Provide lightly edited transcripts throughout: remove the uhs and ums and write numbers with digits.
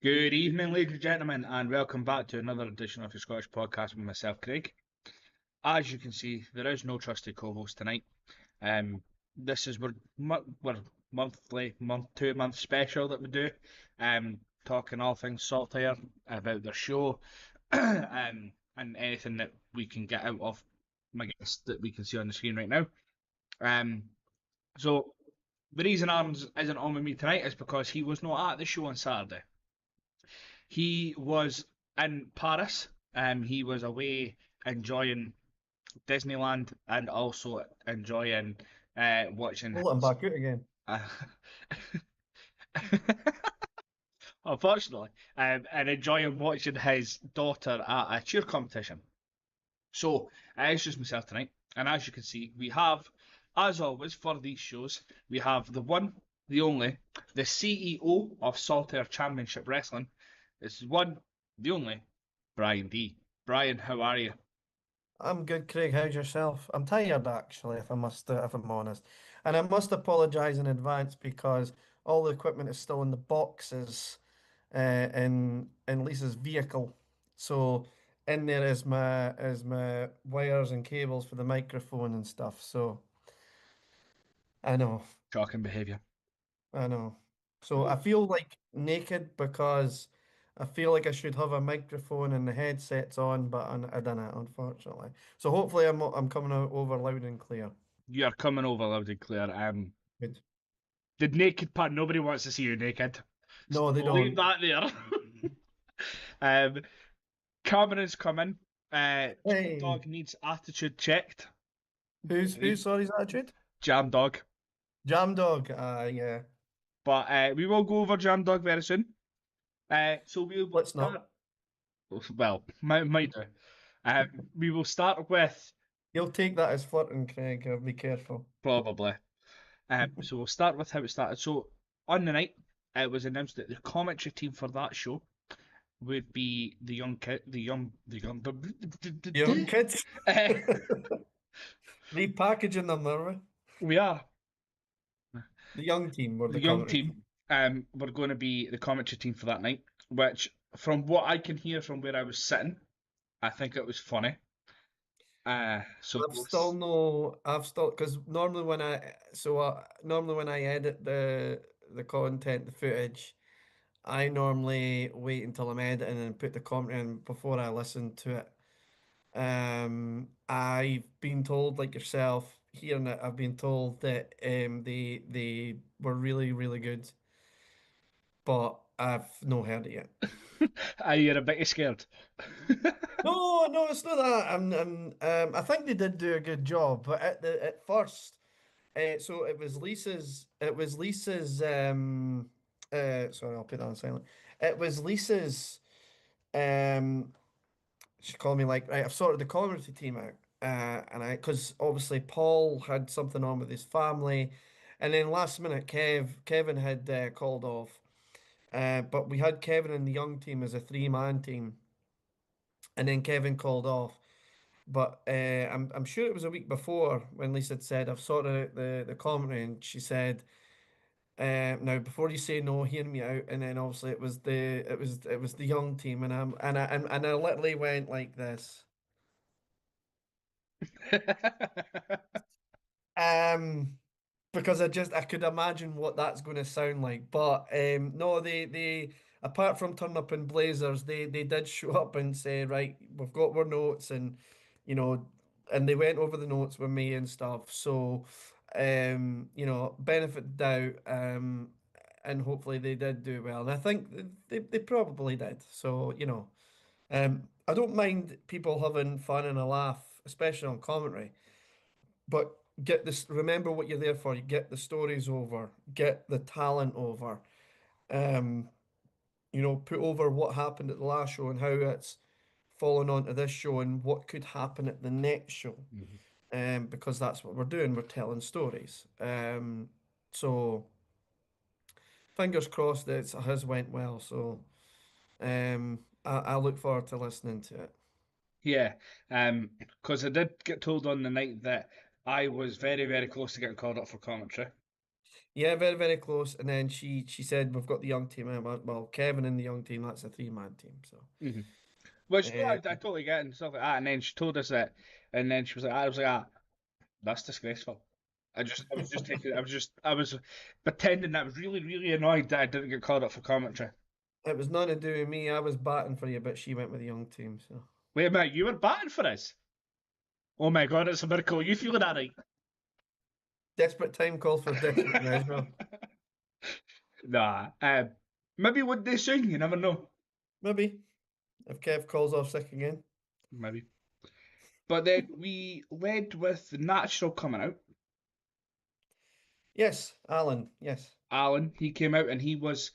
Good evening, ladies and gentlemen, and welcome back to another edition of the Scottish Podcast with myself, Craig. As you can see, there is no trusted co-host tonight. This is we're monthly, 2 month special that we do, talking all things Saltire about their show, and anything that we can get out of my guest that we can see on the screen right now. Um, so the reason Arms isn't on with me tonight is because he was not at the show on Saturday. He was in Paris. He was away enjoying Disneyland and also enjoying watching We'll let him his. back out again. Uh, unfortunately, and enjoying watching his daughter at a cheer competition. So it's just myself tonight, and as you can see, we have, as always, for these shows, we have the one, the only, the CEO of Saltire Championship Wrestling. This is one, the only, Bryan D. Bryan, how are you? I'm good, Craig. How's yourself? I'm tired actually, if I'm honest. And I must apologize in advance because all the equipment is still in the boxes in Lisa's vehicle. So in there is my wires and cables for the microphone and stuff. So I know, Shocking behaviour. I know. So I feel like naked because I feel like I should have a microphone and the headsets on, but I don't, unfortunately. So hopefully I'm coming out over loud and clear. You are coming over loud and clear. Good. The naked part, nobody wants to see you naked. So No, they we'll leave don't. that there. um, Cameron's coming. Jam Hey, Dog needs attitude checked. who's sorry's attitude? Jam Dog. Jam Dog. Yeah. But we will go over Jam Dog very soon. So we will Let's not. start. Well, might do. We will start with You'll take that as flirting, Craig. Be careful. probably. So we'll start with how it started. So on the night, it was announced that the commentary team for that show would be the young kid, the young. Young kids. Uh, Repackaging them, are we? we are The young team were the the young commentary team. team. We're going to be the commentary team for that night. Which, from what I can hear from where I was sitting, I think it was funny. So I've still, because normally when I edit the content, the footage, I normally wait until I'm editing and put the commentary in before I listen to it. I've been told, like yourself, hearing it, I've been told that they were really, really good, but I've not heard it yet. you're a bit scared. No, no, it's not that. I think they did do a good job, but at first. So it was Lisa's sorry, I'll put that on silent. It was Lisa's she called me like, right, I've sorted the community team out. And I because obviously Paul had something on with his family, and then last minute Kevin had called off. But we had Kevin and the young team as a three-man team, and then Kevin called off. But I'm sure it was a week before when Lisa had said I've sorted out the commentary, and she said, now before you say no, hear me out. And then obviously it was the young team, and I literally went like this. Um, because I could imagine what that's going to sound like. But no, they apart from turning up in blazers, they did show up and say, right, we've got our notes, and you know, and they went over the notes with me and stuff. So benefit doubt, and hopefully they did do well. And I think they probably did. So, I don't mind people having fun and a laugh, especially on commentary. But get this, remember what you're there for. You get the stories over, get the talent over. Um, put over what happened at the last show and how it's fallen onto this show and what could happen at the next show. Mhm. Because that's what we're doing. We're telling stories. So fingers crossed that it has went well. So I look forward to listening to it. Yeah, because I did get told on the night that I was very, very close to getting called up for commentary. Yeah, very, very close. And then she said, "We've got the young team." I went, well, Kevin and the young team, that's a three-man team. So, Hmm. Which no, I uh, totally get it and stuff like that. And then she told us that, and then she was like, I was like, that's disgraceful. I was pretending that I was really, really annoyed that I didn't get called up for commentary. it was none to do with me. I was batting for you, but she went with the young team. So, Wait a minute, you were batting for us? Oh my God, it's a miracle. You feeling that right? desperate time calls for desperate measure. Nah, maybe one day soon. You never know. Maybe if Kev calls off sick again. Maybe. But then we led with the natural coming out. Yes, Alan. Yes, Alan, he came out and he was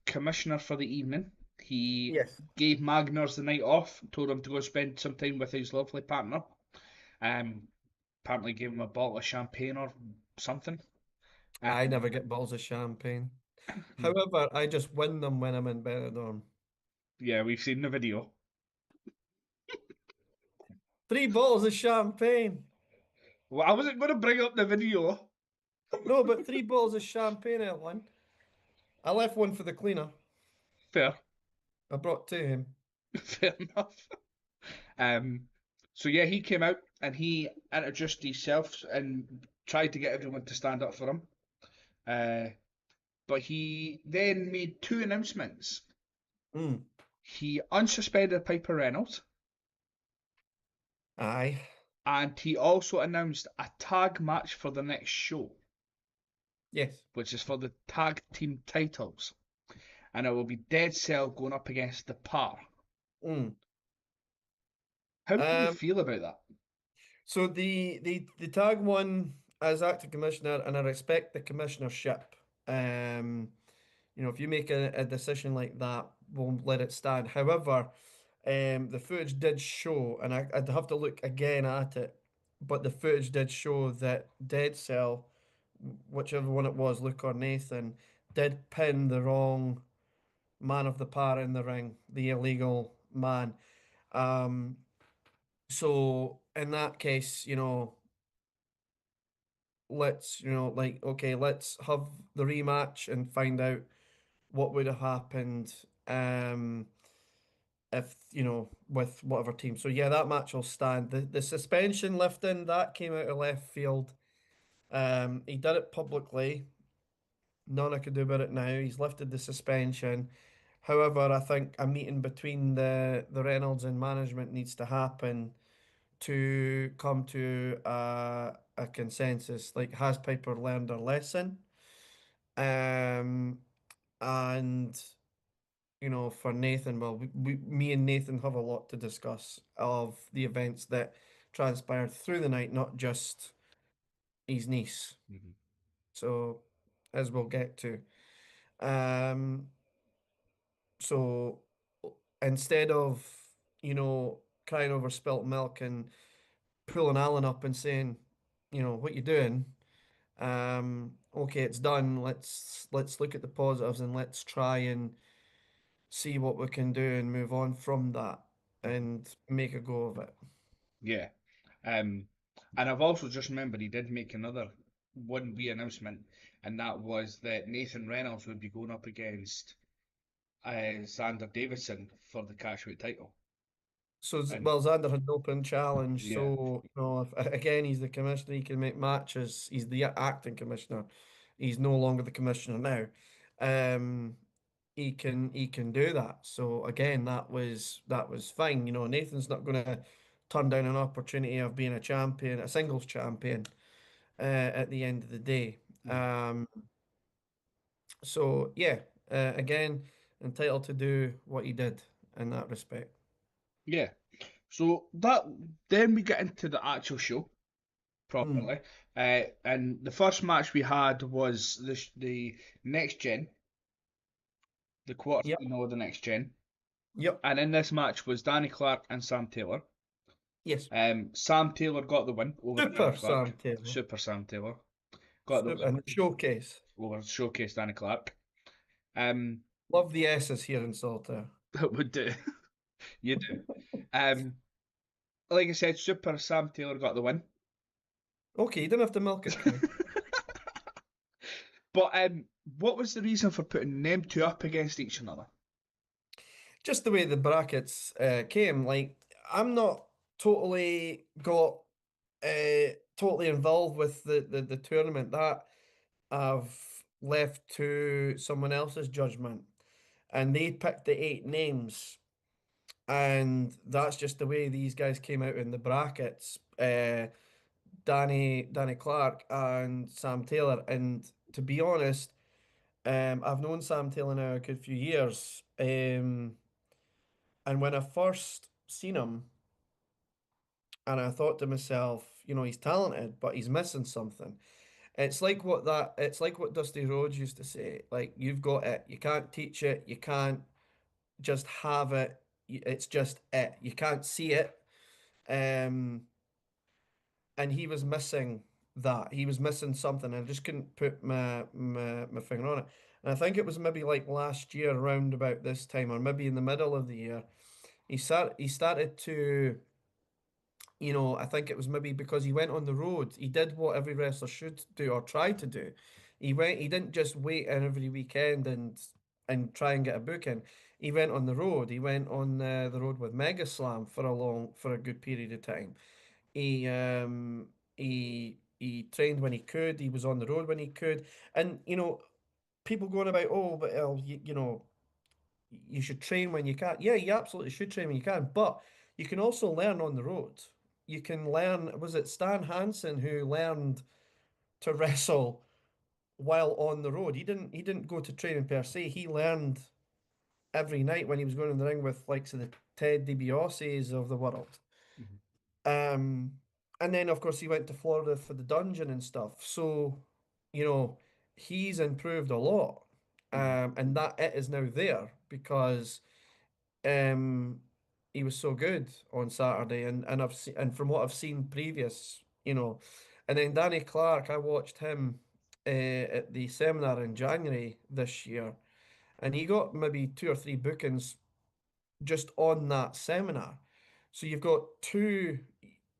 commissioner for the evening. He yes. gave Magners the night off, told him to go spend some time with his lovely partner. Um, Apparently gave him a bottle of champagne or something. I Um, never get bottles of champagne. hmm, However, I just win them when I'm in Benidorm. yeah, we've seen the video. 3 bottles of champagne. Well, I wasn't going to bring up the video. No, but 3 bottles of champagne I won. I left one for the cleaner. Fair, I brought to him. fair enough. Um, so yeah, he came out and he introduced himself and tried to get everyone to stand up for him. Uh, but he then made two announcements. Mm. He unsuspended Piper Reynolds, Aye. and he also announced a tag match for the next show, Yes. which is for the tag team titles, and it will be Dead Cell going up against the Par. Mm. How do you Um, feel about that? so the tag one as acting commissioner, and I respect the commissionership. Um, if you make a decision like that, we'll let it stand. However, the footage did show, and I'd have to look again at it, but the footage did show that Dead Cell, whichever one it was, Luke or Nathan, did pin the wrong man of the par in the ring, the illegal man. Um, so in that case, let's, like, okay, let's have the rematch and find out what would have happened if, with whatever team. So yeah, that match will stand. The suspension lifting, that came out of left field. He did it publicly. None I could do about it now. He's lifted the suspension. However, I think a meeting between the Reynolds and management needs to happen to come to a consensus. Like, has Piper learned her lesson? Um, and for Nathan, well, me and Nathan have a lot to discuss of the events that transpired through the night, not just his niece. Mhm. So, as we'll get to. Um, so instead of, crying over spilt milk and pulling Alan up and saying, what you doing? Okay, it's done. Let's look at the positives and let's try and see what we can do and move on from that and make a go of it. Yeah. Um, and I've also just remembered he did make another 1B announcement, and that was that Nathan Reynolds would be going up against Xander Davidson for the Cashweight title. So, And well, Xander had an open challenge. yeah, So, if, again, he's the commissioner. He can make matches. He's the acting commissioner. He's no longer the commissioner now. He can do that. So again, that was fine. Nathan's not going to turn down an opportunity of being a champion, a singles champion, at the end of the day. mhm, Um, so yeah, again, entitled to do what he did in that respect. yeah. So that then we get into the actual show Mm. properly. And the first match we had was the next gen, the Yep. quarterfinal of the next gen. Yep. And in this match was Danny Clark and Sam Taylor. Yes. Sam Taylor got the win over Danny Super Clark. Sam Taylor. Super Sam Taylor got the Super, win and the showcase. over Showcase Danny Clark. Um, Love the S's here in Saltire. that would do. You do. Um, like I said, Super Sam Taylor got the win. Okay, you didn't have to milk it, Kev. But what was the reason for putting them two up against each another? Just the way the brackets came, like I'm not totally got totally involved with the tournament. That I've left to someone else's judgment, and they picked the 8 names, and that's just the way these guys came out in the brackets. Danny Clark and Sam Taylor, and to be honest, I've known Sam Taylor now a good few years, and when I first seen him, and I thought to myself, he's talented, but he's missing something. It's like what Dusty Rhodes used to say, like you've got it, you can't teach it, you can't just have it, it's just it. You can't see it. Um, and he was missing that. He was missing something. I just couldn't put my finger on it. And I think it was maybe like last year around about this time, or maybe in the middle of the year, he started to, I think it was maybe because he went on the road. He did what every wrestler should do or try to do. He didn't just wait in every weekend and try and get a booking. He went on the road. He went on the road with Mega Slam for a good period of time. He he trained when he could. He was on the road when he could. And people going about, oh, but you should train when you can. Yeah, you absolutely should train when you can, but you can also learn on the road. You can learn, was it Stan Hansen who learned to wrestle while on the road? He didn't go to training per se. He learned every night when he was going in the ring with like so the Ted DiBiase's of the world. Mhm. Um, and then of course he went to Florida for the dungeon and stuff. So, you know, he's improved a lot. Mhm. And that it is now there because um he was so good on Saturday and and from what I've seen previous, and then Danny Clark, I watched him at the seminar in January this year, and he got maybe two or three bookings just on that seminar. So you've got two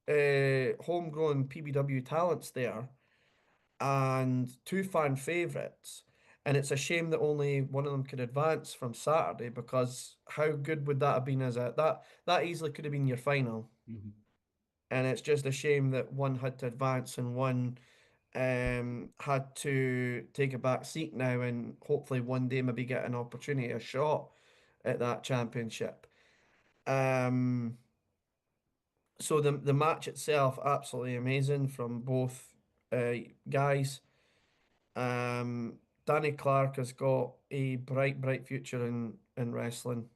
homegrown PBW talents there and two fan favorites. And it's a shame that only one of them could advance from Saturday because how good would that have been as that easily could have been your final. Mhm. And it's just a shame that one had to advance and one had to take a back seat now and hopefully one day maybe get an opportunity, a shot at that championship. Um, so the match itself, absolutely amazing from both guys. Um, Danny Clark has got a bright future in wrestling.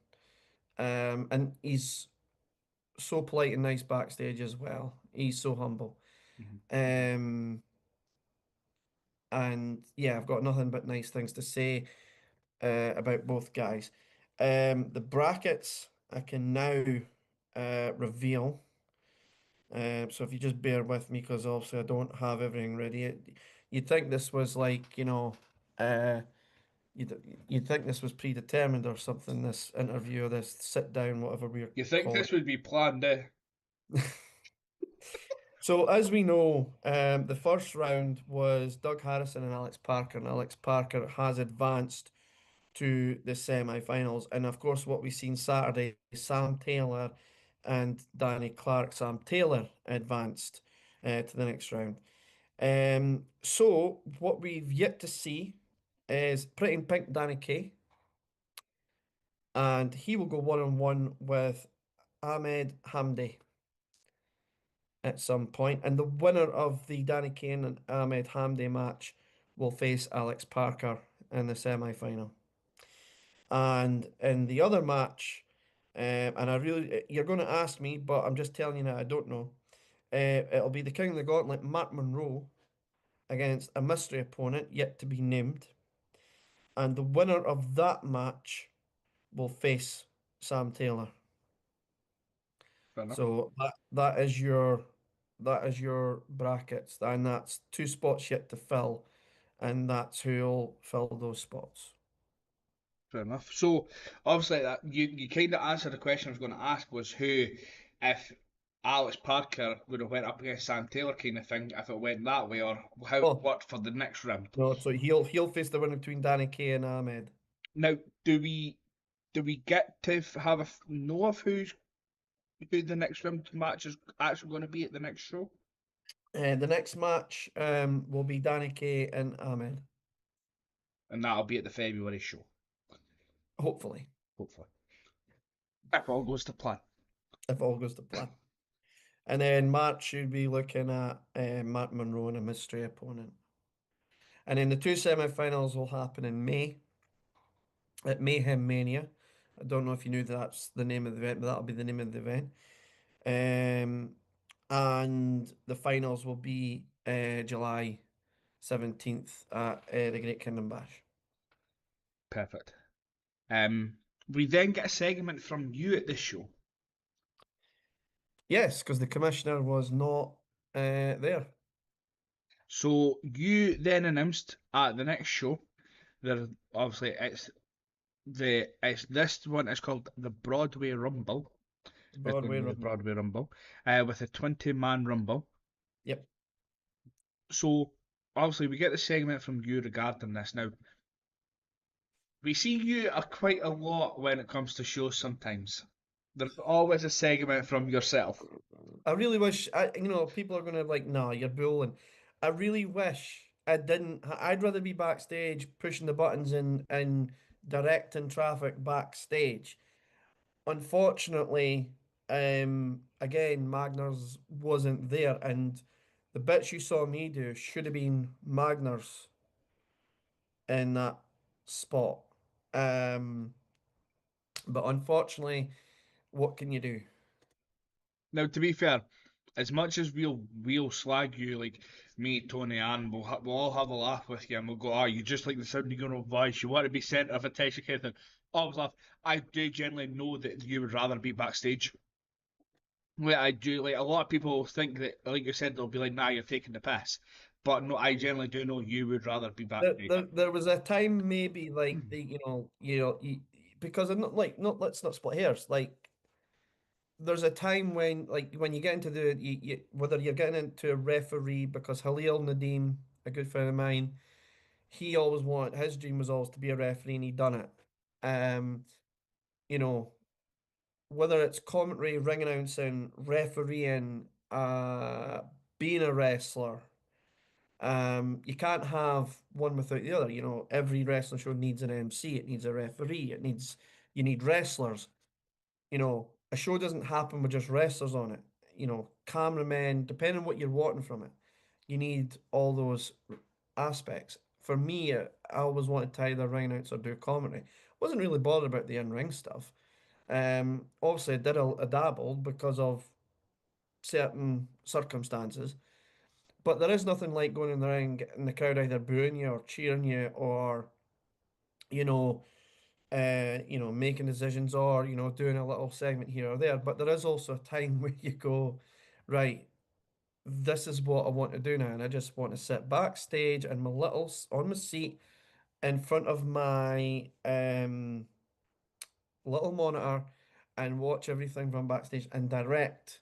And he's so polite and nice backstage as well. He's so humble. Mhm. Um, and yeah, I've got nothing but nice things to say about both guys. The brackets I can now reveal. So if you just bear with me, because obviously I don't have everything ready. You'd think this was like, uh, you'd you'd think this was predetermined or something. This interview, or this sit down, whatever we're You think calling this would be planned, eh? it. So as we know, the first round was Doug Harrison and Alex Parker, and Alex Parker has advanced to the semi-finals. And of course, what we've seen Saturday, Sam Taylor and Danny Clark. Sam Taylor advanced to the next round. So what we've yet to see is Pretty in Pink Danny Kaye, and he will go one-on-one with Ahmed Hamdi at some point. And the winner of the Danny Kaye and Ahmed Hamdi match will face Alex Parker in the semi-final. And in the other match, and you're going to ask me, but I'm just telling you now, I don't know. It'll be the King of the Gauntlet, Mark Monroe, against a mystery opponent yet to be named. And the winner of that match will face Sam Taylor. Fair enough. So that is your brackets, and that's two spots yet to fill, and that's who'll fill those spots. Fair enough. So obviously that you kind of answered the question I was going to ask was who, if Alex Parker would have went up against Sam Taylor kind of thing if it went that way, or how it Oh, worked for the next round. no, so he'll face the winner between Danny Kaye and Ahmed. Now, do we get to have know of who the next round match is actually going to be at the next show? The next match will be Danny Kaye and Ahmed, And that'll be at the February show, hopefully, hopefully. If all goes to plan. if all goes to plan. And then March should be looking at Matt Monroe and a mystery opponent. And then the two semi-finals will happen in May at Mayhem Mania. I don't know if you knew that's the name of the event, but that'll be the name of the event. Um, and the finals will be July 17th at the Great Kingdom Bash. Perfect. Um, we then get a segment from you at this show. Yes, because the commissioner was not there. So you then announced at the next show that obviously it's this one is called the Broadway Rumble. It's going to Broadway be the Rumble. Broadway Rumble, with a 20-man rumble. Yep. So obviously we get the segment from you regarding this. Now we see you quite a lot when it comes to shows. Sometimes there's always a segment from yourself. I really wish people are gonna like, nah, you're bullying. I really wish I didn't. I'd rather be backstage pushing the buttons and directing traffic backstage. Unfortunately, again, Magners wasn't there, and the bits you saw me do should have been Magners in that spot. Um, but unfortunately, what can you do? Now, to be fair, as much as we'll slag you, like me, Tony, and we'll all have a laugh with you, and we'll go, "Ah, you just like the sound of your own voice. You want to be centre of attention, kind of thing." Always laugh. I do generally know that you would rather be backstage. Like I do, like a lot of people think that, like you said, they'll be like, "Nah, you're taking the piss," but no, I generally do know you would rather be backstage. There was a time maybe like because I'm not like not let's not split hairs. Like there's a time when when you get into whether you're getting into a referee because Halil Nadim, a good friend of mine, he always wanted his dream was always to be a referee and he done it. Um, you know, whether it's commentary, ring announcing, refereeing, being a wrestler. You can't have one without the other. Every wrestling show needs an MC, it needs a referee, you need wrestlers. A show doesn't happen with just wrestlers on it. Cameramen, depending on what you're wanting from it, you need all those aspects. For me, I always wanted to either ring announce or do commentary. Wasn't really bothered about the in-ring stuff. Obviously, I did a dabble because of certain circumstances. But there is nothing like going in the ring and the crowd either booing you or cheering you or, you know, making decisions or, doing a little segment here or there. But there is also a time where you go, right, this is what I want to do now. And I just want to sit backstage and on my seat in front of my little monitor and watch everything from backstage and direct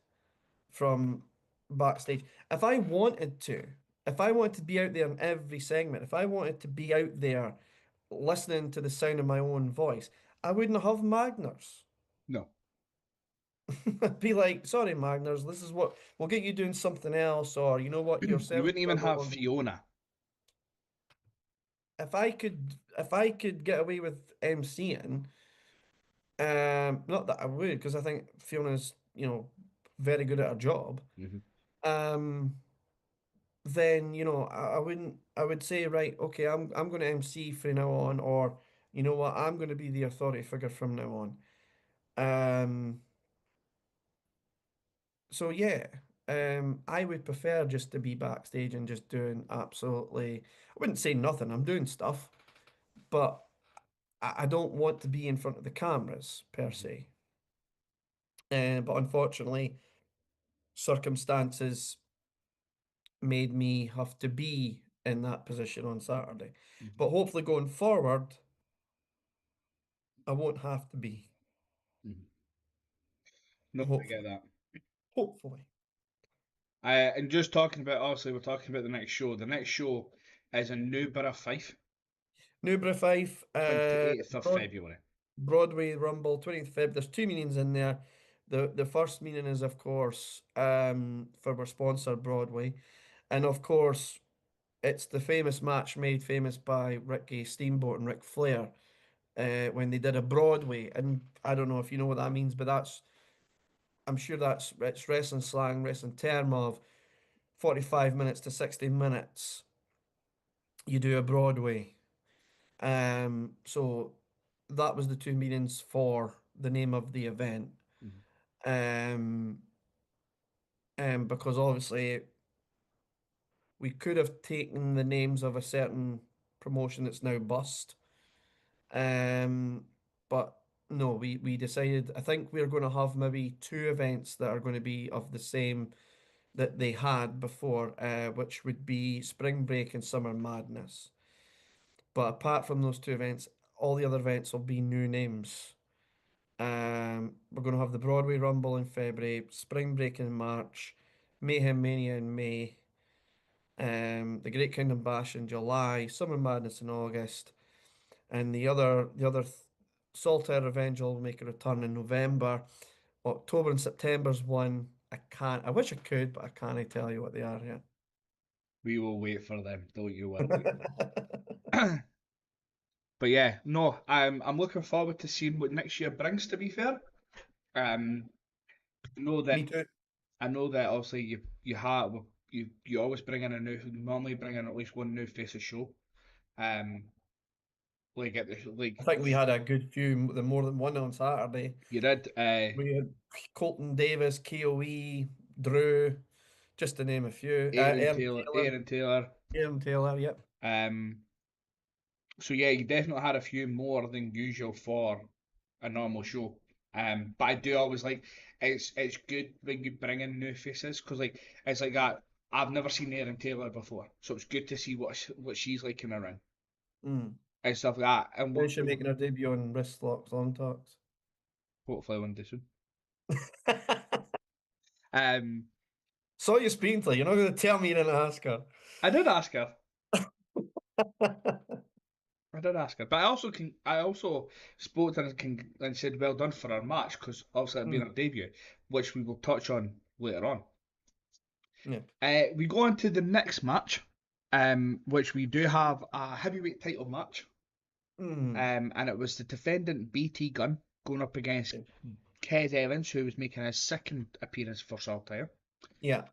from backstage. If I wanted to be out there in every segment, if I wanted to be out there listening to the sound of my own voice, I wouldn't have Magners. No, I'd be like, sorry, Magners, this is what we'll get you doing something else, or you know what, your you wouldn't services even are no have longer. Fiona. If I could get away with MCing, not that I would, because I think Fiona's, very good at her job. Hmm. Um, then I would say, right, okay, I'm going to MC from now on, or you know what, I'm going to be the authority figure from now on. Um, so yeah, I would prefer just to be backstage and just doing absolutely, I wouldn't say nothing, I'm doing stuff, but I don't want to be in front of the cameras per se. But unfortunately, circumstances made me have to be in that position on Saturday. Hmm. But hopefully going forward, I won't have to be. Hmm. No, I get Hopefully. that. hopefully. And just talking about, obviously, we're talking about the next show. The next show is in Newborough, Fife, Newbury Fife, 28th of February. Broadway Rumble, 20th Feb. There's two meanings in there. The first meaning is, of course, for our sponsor, Broadway. And of course, it's the famous match made famous by Ricky Steamboat and Ric Flair when they did a Broadway. And I don't know if you know what that means, but I'm sure it's wrestling slang, wrestling term of 45 minutes to 60 minutes. You do a Broadway. So that was the two meanings for the name of the event. Mhm. Um, because obviously we could have taken the names of a certain promotion that's now bust. Um, but no, we decided. I think we're going to have maybe two events that are going to be of the same that they had before, which would be Spring Break and Summer Madness. But apart from those two events, all the other events will be new names. We're going to have the Broadway Rumble in February, Spring Break in March, Mayhem Mania in May, the Great Kingdom Bash in July, Summer Madness in August, and Saltire Revenge will make a return in November. October and September's one. I can't. I wish I could, but I can't tell you what they are yet. We will wait for them, don't you worry. But yeah, no, I'm looking forward to seeing what next year brings. To be fair, um, know Me that too. I know that obviously you always bring in a new normally bring in at least one new face of show. Um, like at the I like think we had a good few, the more than one on Saturday. you did. We had Colton Davis, KOE, Drew, just to name a few. Aaron Taylor. Aaron Taylor, yep. Um, so yeah, you definitely had a few more than usual for a normal show. But I do always like it's good when you bring in new faces because like it's like that. I've never seen Erin Taylor before, so it's good to see what she's like in the ring Mm. and stuff like that. And When she making her debut on Wrist Locks Long Talks. hopefully one day soon. Um, Saw you speaking to her. You're not going to tell me you didn't ask her. I did ask her. I did ask her, but I also spoke to her and said well done for her match because obviously it'd been Mm. her debut, which we will touch on later on. Yeah. We go on to the next match, which we do have a heavyweight title match, Mm. and it was the defendant BT Gunn going up against Kez Evans, who was making his second appearance for Saltire. Yeah.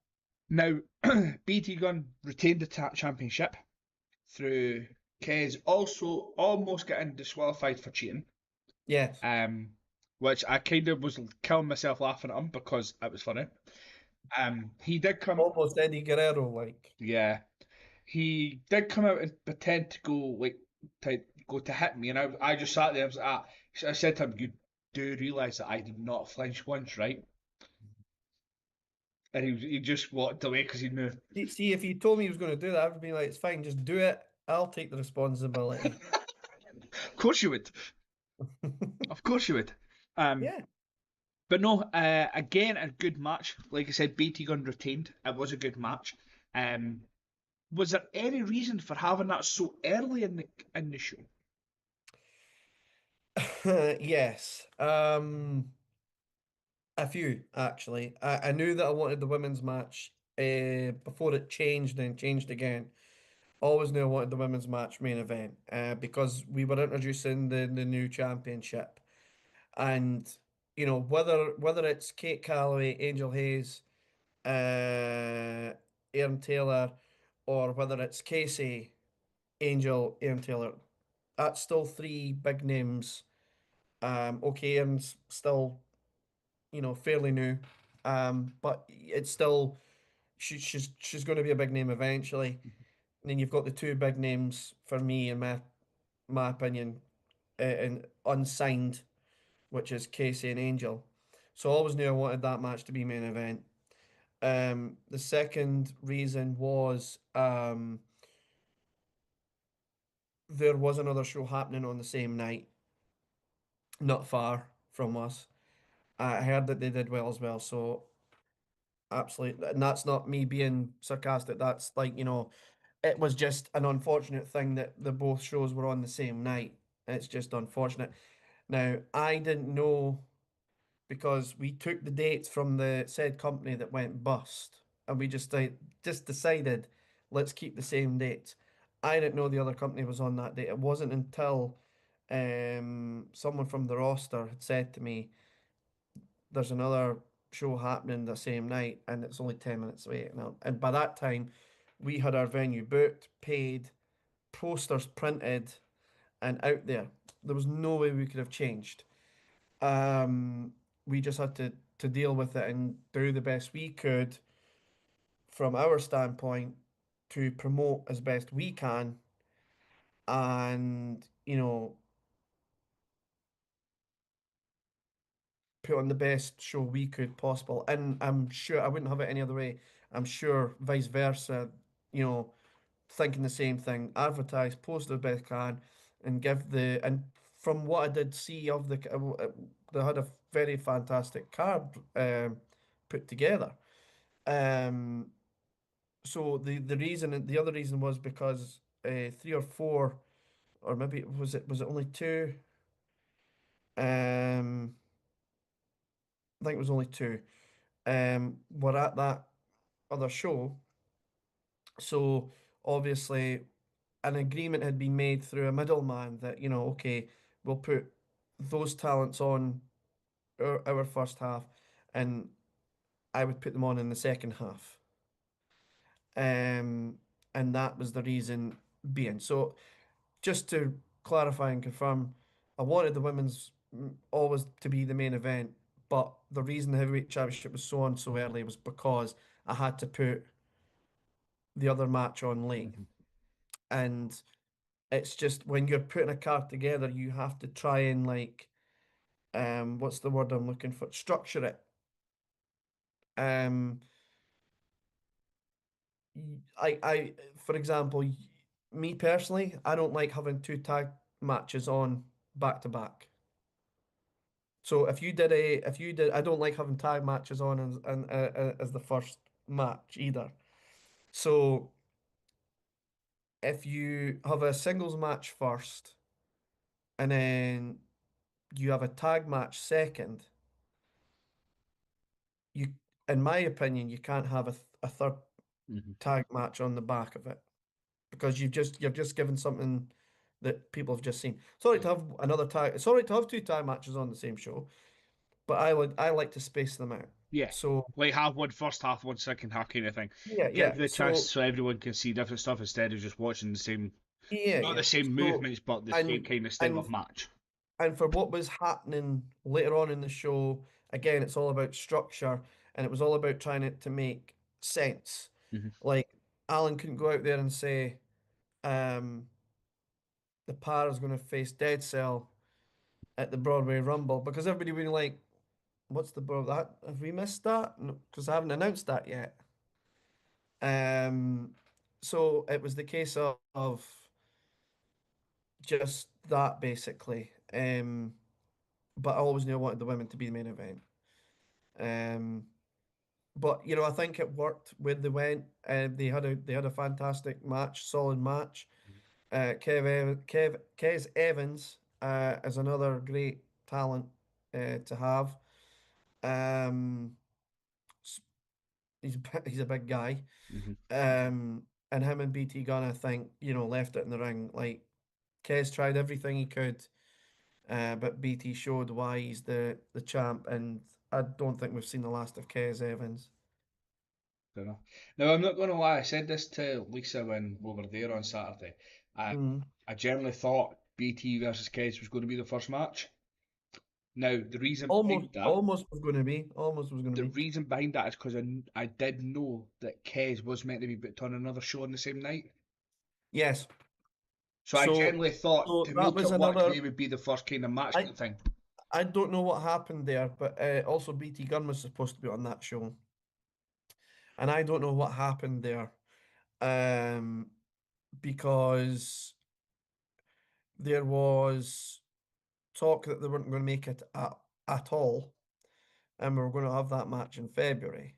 Now, BT Gunn retained the championship through Kez also almost getting disqualified for cheating, Yes. um, which I kind of was killing myself laughing at him because it was funny. He did come, Almost Eddie Guerrero like. yeah, he did come out and pretend to go to hit me, and I just sat there. I was like, I said to him, "You do realise that I did not flinch once, right?" And he just walked away because he knew. See, if he told me he was going to do that, I would be like, it's fine, just do it. I'll take the responsibility. Of course you would. Of course you would. Um, Yeah. but no, again a good match. Like I said, BT Gun retained. It was a good match. Um, was there any reason for having that so early in the show? Yes. A few actually. I knew that I wanted the women's match before it changed and changed again. Always knew I wanted the women's match main event because we were introducing the new championship. And whether it's Kate Calloway, Angel Hayes, Aaron Taylor, or whether it's Casey, Angel, Aaron Taylor, that's still three big names. Okay, Aaron's still fairly new, but it's still she's going to be a big name eventually. And then you've got the two big names for me, in my opinion, and unsigned, which is Casey and Angel. So I always knew I wanted that match to be main event. The second reason was there was another show happening on the same night, not far from us. I heard that they did well as well, so absolutely. And that's not me being sarcastic. That's like, it was just an unfortunate thing that the both shows were on the same night. It's just unfortunate. Now, I didn't know because we took the dates from the said company that went bust, and we just decided let's keep the same dates. I didn't know the other company was on that date. It wasn't until someone from the roster had said to me, "There's another show happening the same night, and it's only 10 minutes away." And by that time, we had our venue booked, paid, posters printed, and out there. There was no way we could have changed. We just had to deal with it and do the best we could from our standpoint to promote as best we can and put on the best show we could possible. And I'm sure I wouldn't have it any other way. I'm sure vice versa, you know, thinking the same thing. Advertise, post the best can, and give the and from what I did see of they had a very fantastic card put together. Um, so the other reason was because three or four, or maybe was it only two? I think it was only two. Were at that other show. So obviously an agreement had been made through a middleman that, okay, we'll put those talents on our first half, and I would put them on in the second half. Um, and that was the reason being. So just to clarify and confirm, I wanted the women's always to be the main event, but the reason the heavyweight championship was so on so early was because I had to put the other match on late. Mhm. And it's just when you're putting a card together, you have to try and like, what's the word I'm looking for? Structure it. Um, for example, me personally, I don't like having two tag matches on back to back. So I don't like having tag matches on as the first match either. So if you have a singles match first and then you have a tag match second, you, in my opinion, you can't have a third Mhm. tag match on the back of it because you've just given something that people have just seen. It's all right to have another tag. It's all right to have two tag matches on the same show, but I like to space them out. Yeah. So Like have one first half, one second half kind of thing. yeah, Give yeah. the chance So so everyone can see different stuff instead of just watching the same, yeah, not the yeah. same So movements, but the same and kind of style and of match. and for what was happening later on in the show, again, it's all about structure, and it was all about trying to make sense. Hmm. Like Alan couldn't go out there and say, um, the pair is going to face Dead Cell at the Broadway Rumble because everybody would be like, "What's the Broadway? That have we missed that? Because I haven't announced that yet." Um, so it was the case of just that basically. But I always knew I wanted the women to be the main event. Um, but I think it worked where they went. They had a fantastic match, solid match. Kez Evans is another great talent to have. Um, he's a big guy. Hmm. And him and BT Gunn, I think, left it in the ring. Like Kez tried everything he could, but BT showed why he's the champ, and I don't think we've seen the last of Kez Evans. Fair enough. Now I'm not going to lie. I said this to Lisa when we were there on Saturday. I Mm. I generally thought BT versus Cage was going to be the first match. Now Almost, almost was going to be. Almost was going to the be. reason behind that is because I did know that Kez was meant to be booked on another show on the same night. Yes. So I So, generally thought so to that make was it work, another. they would be the first kind of match kind I of thing. I don't know what happened there, but also BT Gunn was supposed to be on that show, and I don't know what happened there, um, because there was talk that they weren't going to make it at all, and we were going to have that match in February.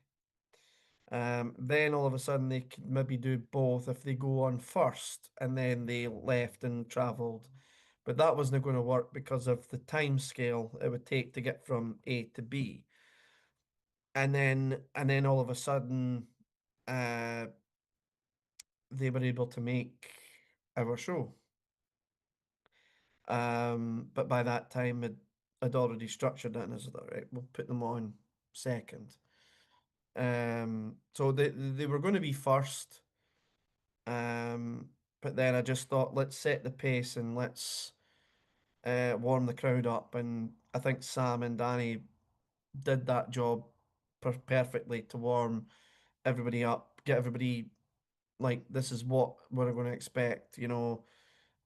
Then all of a sudden they could maybe do both if they go on first and then they left and travelled. But that wasn't going to work because of the time scale it would take to get from A to B. And then all of a sudden, uh, they were able to make our show. But by that time, I'd already structured it and I was like, right, we'll put them on second. So they were going to be first. Um, but then I just thought, let's set the pace and let's warm the crowd up. And I think Sam and Danny did that job perfectly to warm everybody up, get everybody like this is what we're going to expect.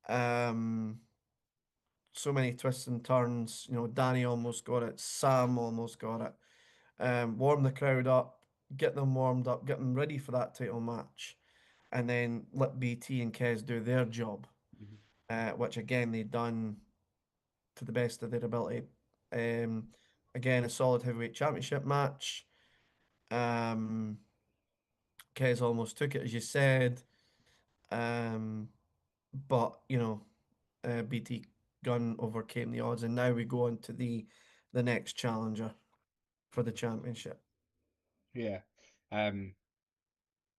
Um, so many twists and turns. Danny almost got it, Sam almost got it. Warm the crowd up, get them warmed up, get them ready for that title match, and then let BT and Kez do their job, Mhm. which again they done to the best of their ability. Um, Again, a solid heavyweight championship match. Um, Kez almost took it, as you said, um, but BT Gunn overcame the odds, and now we go on to the next challenger for the championship. Yeah. Um,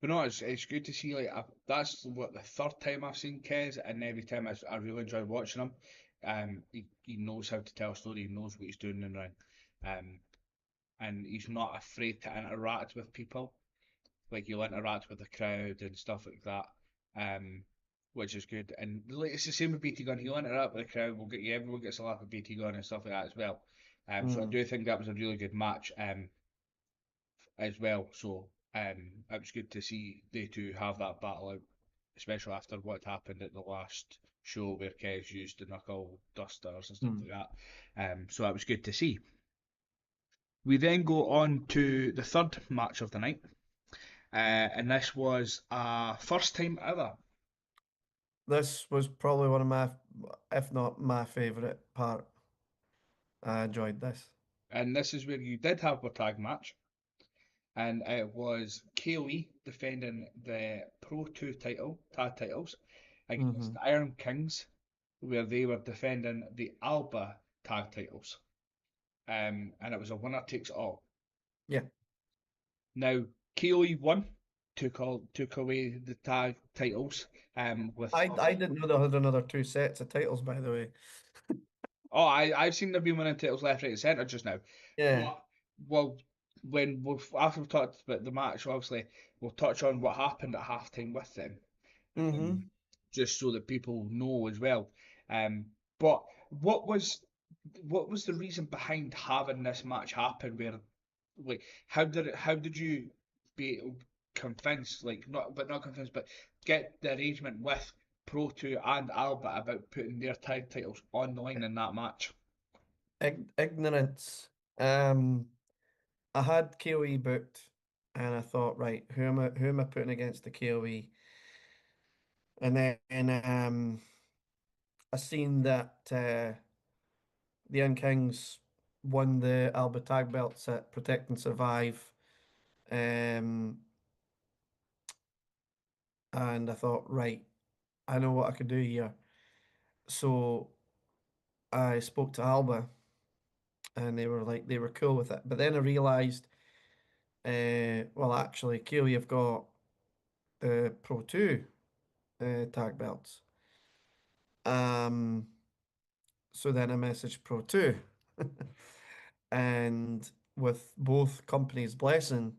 but no, it's good to see. Like that's what the third time I've seen Kez, and every time I really enjoy watching him. He knows how to tell a story. He knows what he's doing in the ring. Um, and he's not afraid to interact with people. Like he'll interact with the crowd and stuff like that. Which is good. And like, it's the same with BT Gun. He'll interact with the crowd. We'll get you. Everyone gets a laugh at BT Gun and stuff like that as well. So I Mm, do think that was a really good match. As well. So it was good to see they two have that battle out, especially after what happened at the last show where Kez used the knuckle dusters and stuff mm. like that. So that was good to see. We then go on to the third match of the night, and this was a first time ever. This was probably one of my, if not my favorite part. I enjoyed this. And this is where you did have a tag match, and it was KOE defending the Pro 2 title, tag titles, against Hmm. the Iron Kings, where they were defending the Alba tag titles. And it was a winner takes all. Yeah, Now, KOE won, took away the tag titles. With I didn't know they had another two sets of titles, by the way. oh, I've seen them be winning titles left, right, and centre just now. Yeah. But well, after we've talked about the match, obviously we'll touch on what happened at halftime with them, um, Hmm. just so that people know as well. Um, but what was what was the reason behind having this match happen? Where like how did you be convinced, like not convinced, but get the arrangement with Pro 2 and Alba about putting their tag titles on the line in that match? Ignorance. I had KOE booked, and I thought, right, who am I putting against the KOE? And then I seen that the Young Kings won the Alba Tag belts at Protect and Survive. Um, and I thought, right, I know what I could do here. So I spoke to Alba, and they were cool with it. But then I realized, well, actually, KOE have got the Pro 2 tag belts. Um, so then I messaged Pro 2. And with both companies' blessing,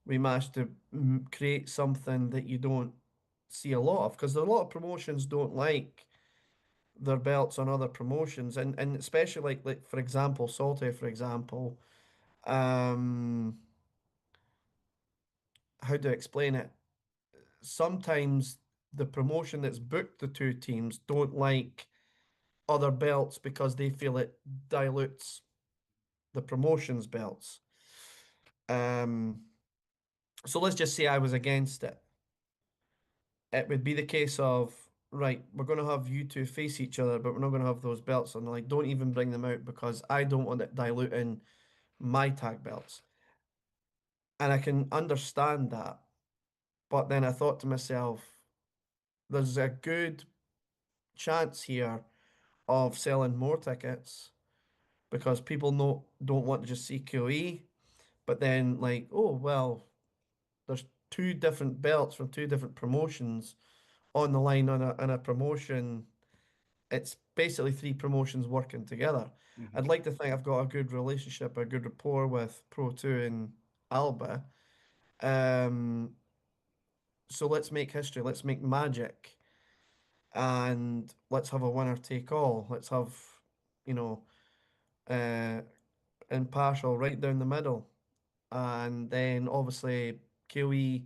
we managed to create something that you don't see a lot of because a lot of promotions don't like their belts on other promotions, and especially like for example, Saltire, for example. um how do I explain it? Sometimes the promotion that's booked the two teams don't like other belts because they feel it dilutes the promotion's belts. um so let's just say I was against it. It would be the case of, right, we're going to have you two face each other, but we're not going to have those belts on. Like, don't even bring them out because I don't want it diluting my tag belts. And I can understand that. But then I thought to myself, there's a good chance here of selling more tickets because people don't want to just see QE, but then like, oh well, there's two different belts from two different promotions on the line on a promotion. It's basically three promotions working together. Hmm. I'd like to think I've got a good relationship, a good rapport with Pro 2 and Alba. Um, so let's make history, let's make magic, and let's have a winner take all. Let's have, you know, uh, impartial right down the middle. And then obviously QE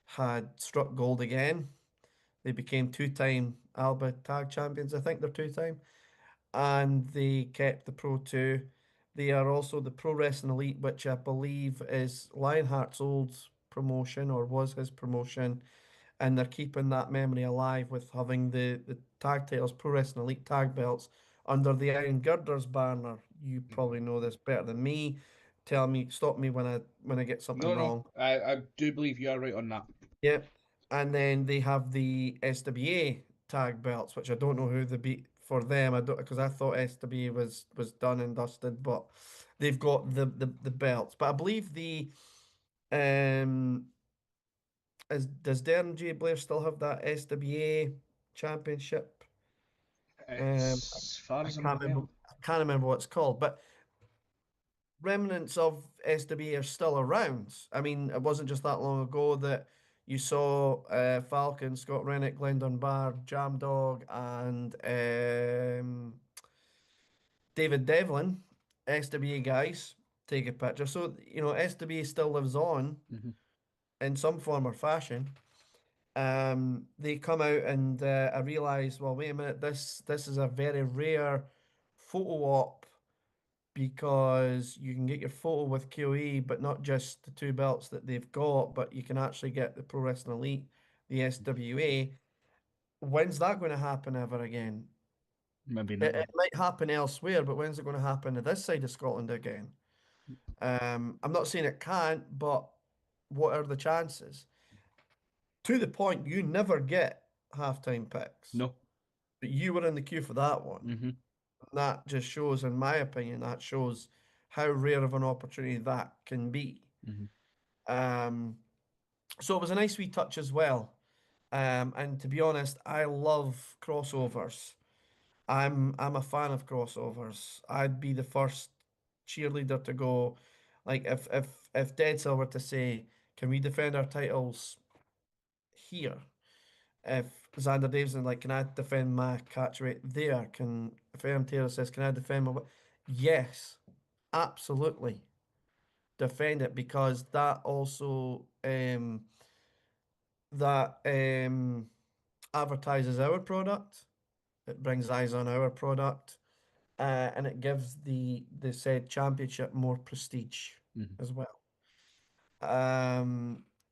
had struck gold again. They became two-time Alba Tag Champions. I think they're two-time. And they kept the Pro 2. They are also the Pro Wrestling Elite, which I believe is Lionheart's old promotion or was his promotion. And they're keeping that memory alive with having the tag titles, Pro Wrestling Elite tag belts, under the Iron Girders banner. You Hmm. probably know this better than me. Tell me, stop me when I get something No, no, wrong. I do believe you are right on that. Yep. And then they have the SWA tag belts, which I don't know who the beat for them. I don't because I thought SWA was done and dusted, but they've got the belts. But I believe the um is does Darren J. Blair still have that SWA championship? As far I as I'm can't aware. remember. I can't remember what it's called, but remnants of SWA are still around. I mean, it wasn't just that long ago that you saw Falcon, Scott Rennick, Glenn Dunbar, Jam Dog, and David Devlin, SWA guys, take a picture. So, SWA still lives on Hmm. in some form or fashion. They come out and I realized, well, wait a minute, this is a very rare photo op because you can get your photo with QE, but not just the two belts that they've got, but you can actually get the Pro Wrestling Elite, the SWA. When's that going to happen ever again? Maybe It never. might happen elsewhere, but when's it going to happen to this side of Scotland again? I'm not saying it can't, but what are the chances? To the point, you never get halftime picks, No. but you were in the queue for that one. Hmm. That just shows, in my opinion, that shows how rare of an opportunity that can be. Hmm. Um, so it was a nice wee touch as well. And to be honest, I love crossovers. I'm a fan of crossovers. I'd be the first cheerleader to go. Like if Deadsell were to say, "Can we defend our titles here?" If Xander Davison like, "Can I defend my catch rate there?" If AM Taylor says, "Can I defend my?" Yes, absolutely. Defend it because that also that advertises our product. It brings eyes on our product, and it gives the said championship more prestige Hmm. as well.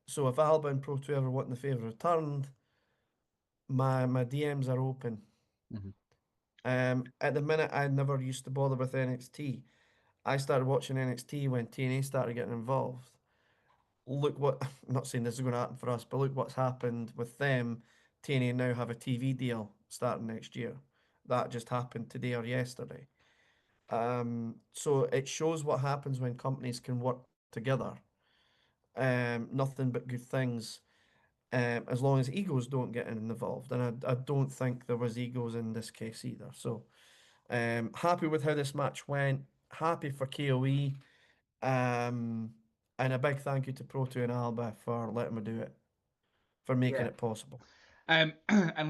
So if Alba and Pro 2 ever want the favour returned, my DMs are open. Hmm. At the minute, I never used to bother with NXT. I started watching NXT when TNA started getting involved. Look what, I'm not saying this is going to happen for us, but look what's happened with them. TNA now have a TV deal starting next year. That just happened today or yesterday. So it shows what happens when companies can work together. Nothing but good things, as long as egos don't get involved. And I don't think there was egos in this case either. So happy with how this match went. Happy for KOE. Um, and a big thank you to Proto and Alba for letting me do it, for making Yeah. it possible. And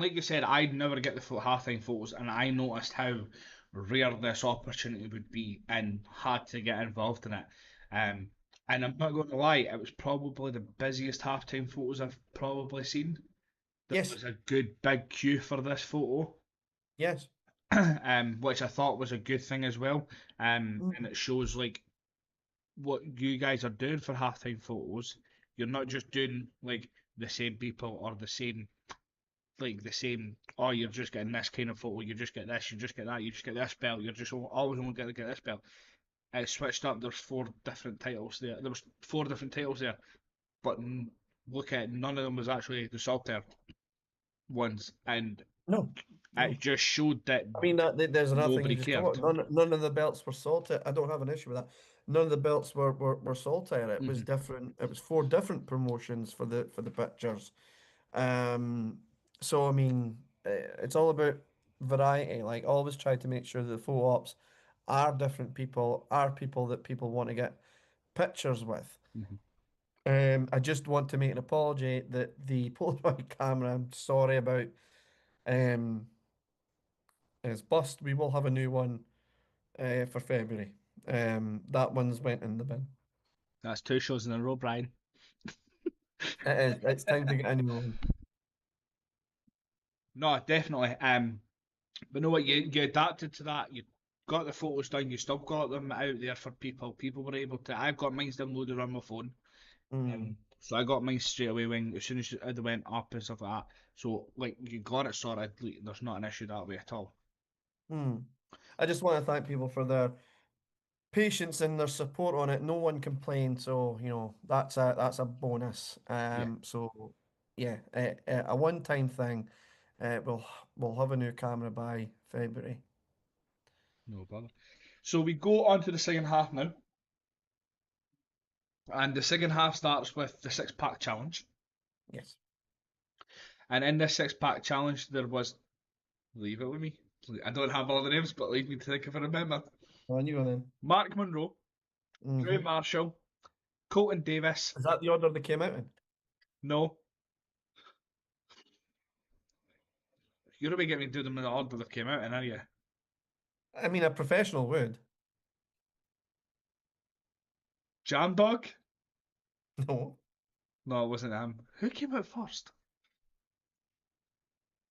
like you said, I'd never get the halftime photos, and I noticed how rare this opportunity would be, and had to get involved in it. Um, and I'm not going to lie, it was probably the busiest halftime photos I've probably seen. There Yes, was a good big queue for this photo, yes. which I thought was a good thing as well. And Mm. it shows like what you guys are doing for halftime photos. You're not just doing like the same people or the same. Oh, you're just getting this kind of photo. You just get this. You just get that. You just get this belt. You're just always only going to get this belt. it switched up. There's four different titles there. There was four different titles there, but look at it, none of them was actually the Saltire ones, and No, it no. just showed that I mean, there's another thing you nobody just come cared. up. None of the belts were salted. I don't have an issue with that. None of the belts were Saltire. It was Hmm. different. It was four different promotions for the pictures. Um, so I mean, it's all about variety. Like always try to make sure that the photo ops are different people, are people that people want to get pictures with. Hmm. I just want to make an apology that the Polaroid camera, I'm sorry about, um, is bust. We will have a new one for February. That one's went in the bin. That's two shows in a row, Brian. It is. It's time to get a new one. No, definitely. But know what? You adapted to that. You got the photos done. You still got them out there for people. People were able to. I've got mine downloaded on my phone. Mm, So I got mine straight away when as soon as it went up and stuff like that. So like you got it sorted. Like, there's not an issue that way at all. mm. I just want to thank people for their patience and their support on it. No one complained, so that's a bonus. Yeah, So yeah, a one-time thing. We'll have a new camera by February. no bother. So we go on to the second half now, and the second half starts with the six pack challenge. Yes. And in this six pack challenge, there was leave it with me. I don't have all the names, but leave me to think if I remember. On you go then. Mark Monroe, Drew Hmm. Marshall, Colton Davis. Is that the order they came out in? No, you're going to get me to do them in the order that came out in, are you? I mean, a professional would. Jam Dog? No. No, it wasn't him. Who came out first?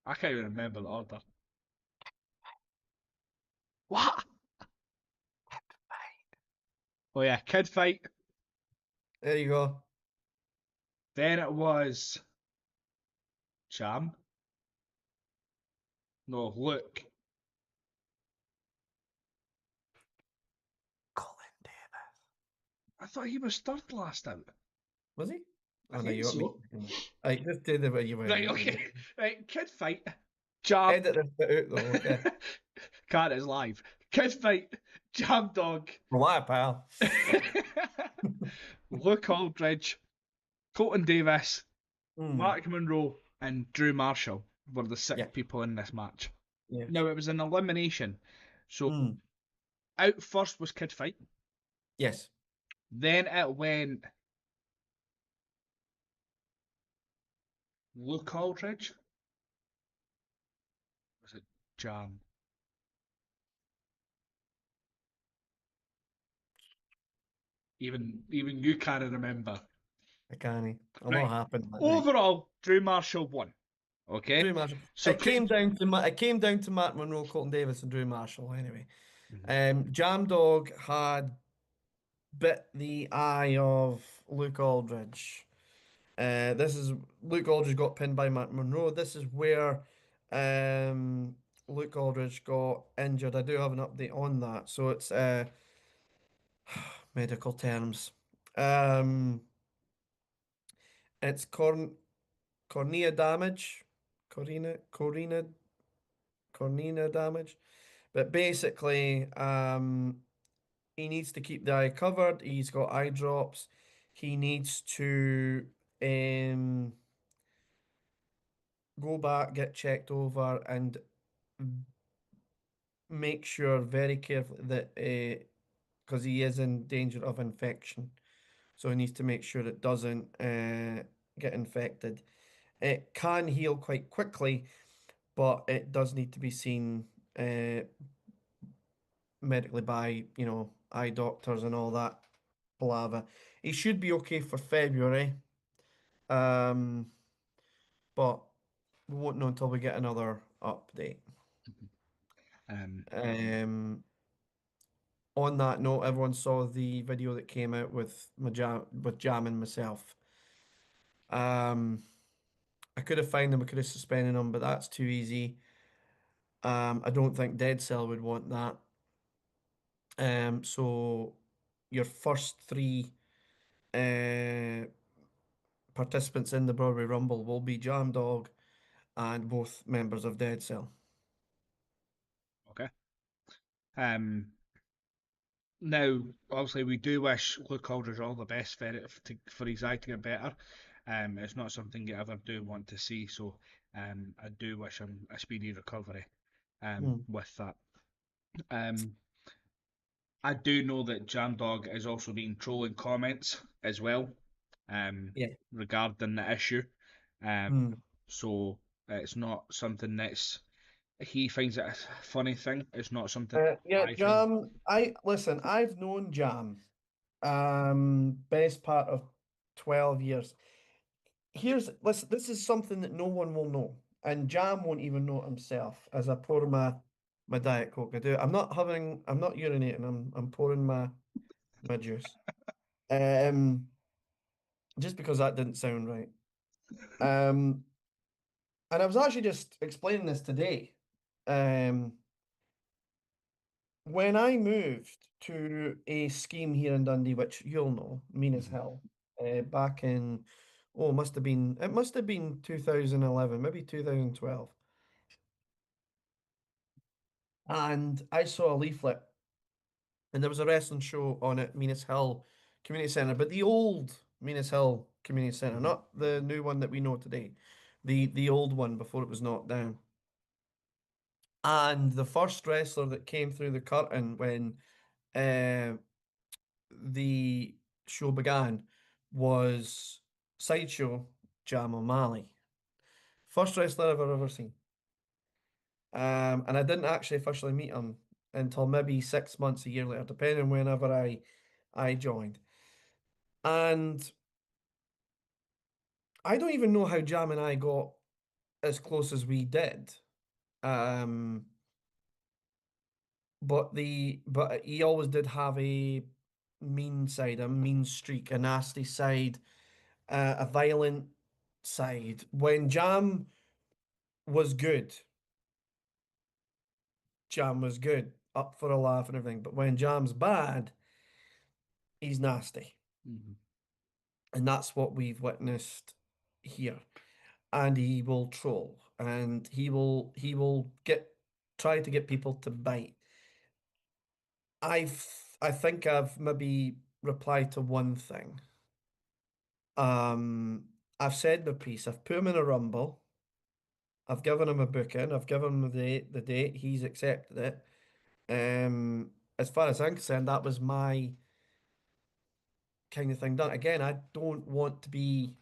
I can't even remember the order. What? Oh yeah, Kid Fight. There you go. Then it was Jam. No, Luke. Colin Davis. I thought he was third last out. Was he? I Oh no, think you got me. so. Right, just do the way you went. Right, You okay. Right, Kid Fight. Jam. edit this bit out though, okay? Cat is live. Kid Fight. Jam Dog. Why, pal? Luke Aldridge. Colton Davis. Hmm. Mark Monroe. And Drew Marshall were the six Yeah. people in this match. Yes. Now, it was an elimination. So, Hmm. out first was Kid Fight. Yes. Then it went Luke Aldridge. Was it Jam? Even you can't remember. I can't. A lot Right. happened that night. Overall, Drew Marshall won. Okay. Drew Marshall. So It came down to Matt Monroe, Colton Davis, and Drew Marshall. Anyway, Mhm. Jam Dog had bit the eye of Luke Aldridge. This is Luke Aldridge got pinned by Matt Monroe. This is where Luke Aldridge got injured. I do have an update on that. So it's medical terms. Um, it's cornea damage, cornea cornea damage. But basically, he needs to keep the eye covered. He's got eye drops. He needs to um, go back, get checked over, and make sure very carefully that because he is in danger of infection, so he needs to make sure it doesn't get infected. It can heal quite quickly, but it does need to be seen uh, medically by, eye doctors and all that palaver. He should be okay for February, um, but we won't know until we get another update. um, Um, on that note, everyone saw the video that came out with with Jam and myself. Um, I could have fined him, I could have suspended him, but that's too easy. I don't think Dead Cell would want that. So your first three uh, participants in the Broadway Rumble will be Jam Dog and both members of Dead Cell. Okay. Um, Now, obviously, we do wish Luke Aldridge all the best for his eye to get better. It's not something you ever do want to see, so I do wish him a speedy recovery Hmm. with that. Um, I do know that Jam Dog has also been trolling comments as well Yeah. regarding the issue. Um, Hmm. so it's not something that's he finds it a funny thing. It's not something Yeah, I find. Jam. I listen. I've known Jam, best part of 12 years. Listen. This is something that no one will know, and Jam won't even know it himself. As I pour my Diet Coke, I do. I'm not having. I'm not urinating. I'm pouring my juice. Um, just because that didn't sound right. Um, and I was actually just explaining this today. Um, When I moved to a scheme here in Dundee, which you'll know, mean as Mhm. hell, back in, oh, it must have been 2011, maybe 2012. And I saw a leaflet, and there was a wrestling show on at Menas Hill Community Centre, but the old Menas Hill Community Centre, Mhm. not the new one that we know today, the old one before it was knocked down. And the first wrestler that came through the curtain when uh, the show began was Sideshow Jam O'Malley. First wrestler I've ever seen. And I didn't actually officially meet him until maybe 6 months, a year later, depending whenever I joined. And I don't even know how Jam and I got as close as we did. Um, but he always did have a mean side, a mean streak, a nasty side, a violent side. When Jam was good, Jam was good, up for a laugh and everything. But when Jam's bad, he's nasty. Mhm. And that's what we've witnessed here. And he will troll and he will get try to get people to bite. I think I've maybe replied to one thing. I've said my piece. I've put him in a rumble. I've given him a booking. I've given him the date. He's accepted it. As far as I'm concerned, that was my kind of thing done. Again, I don't want to be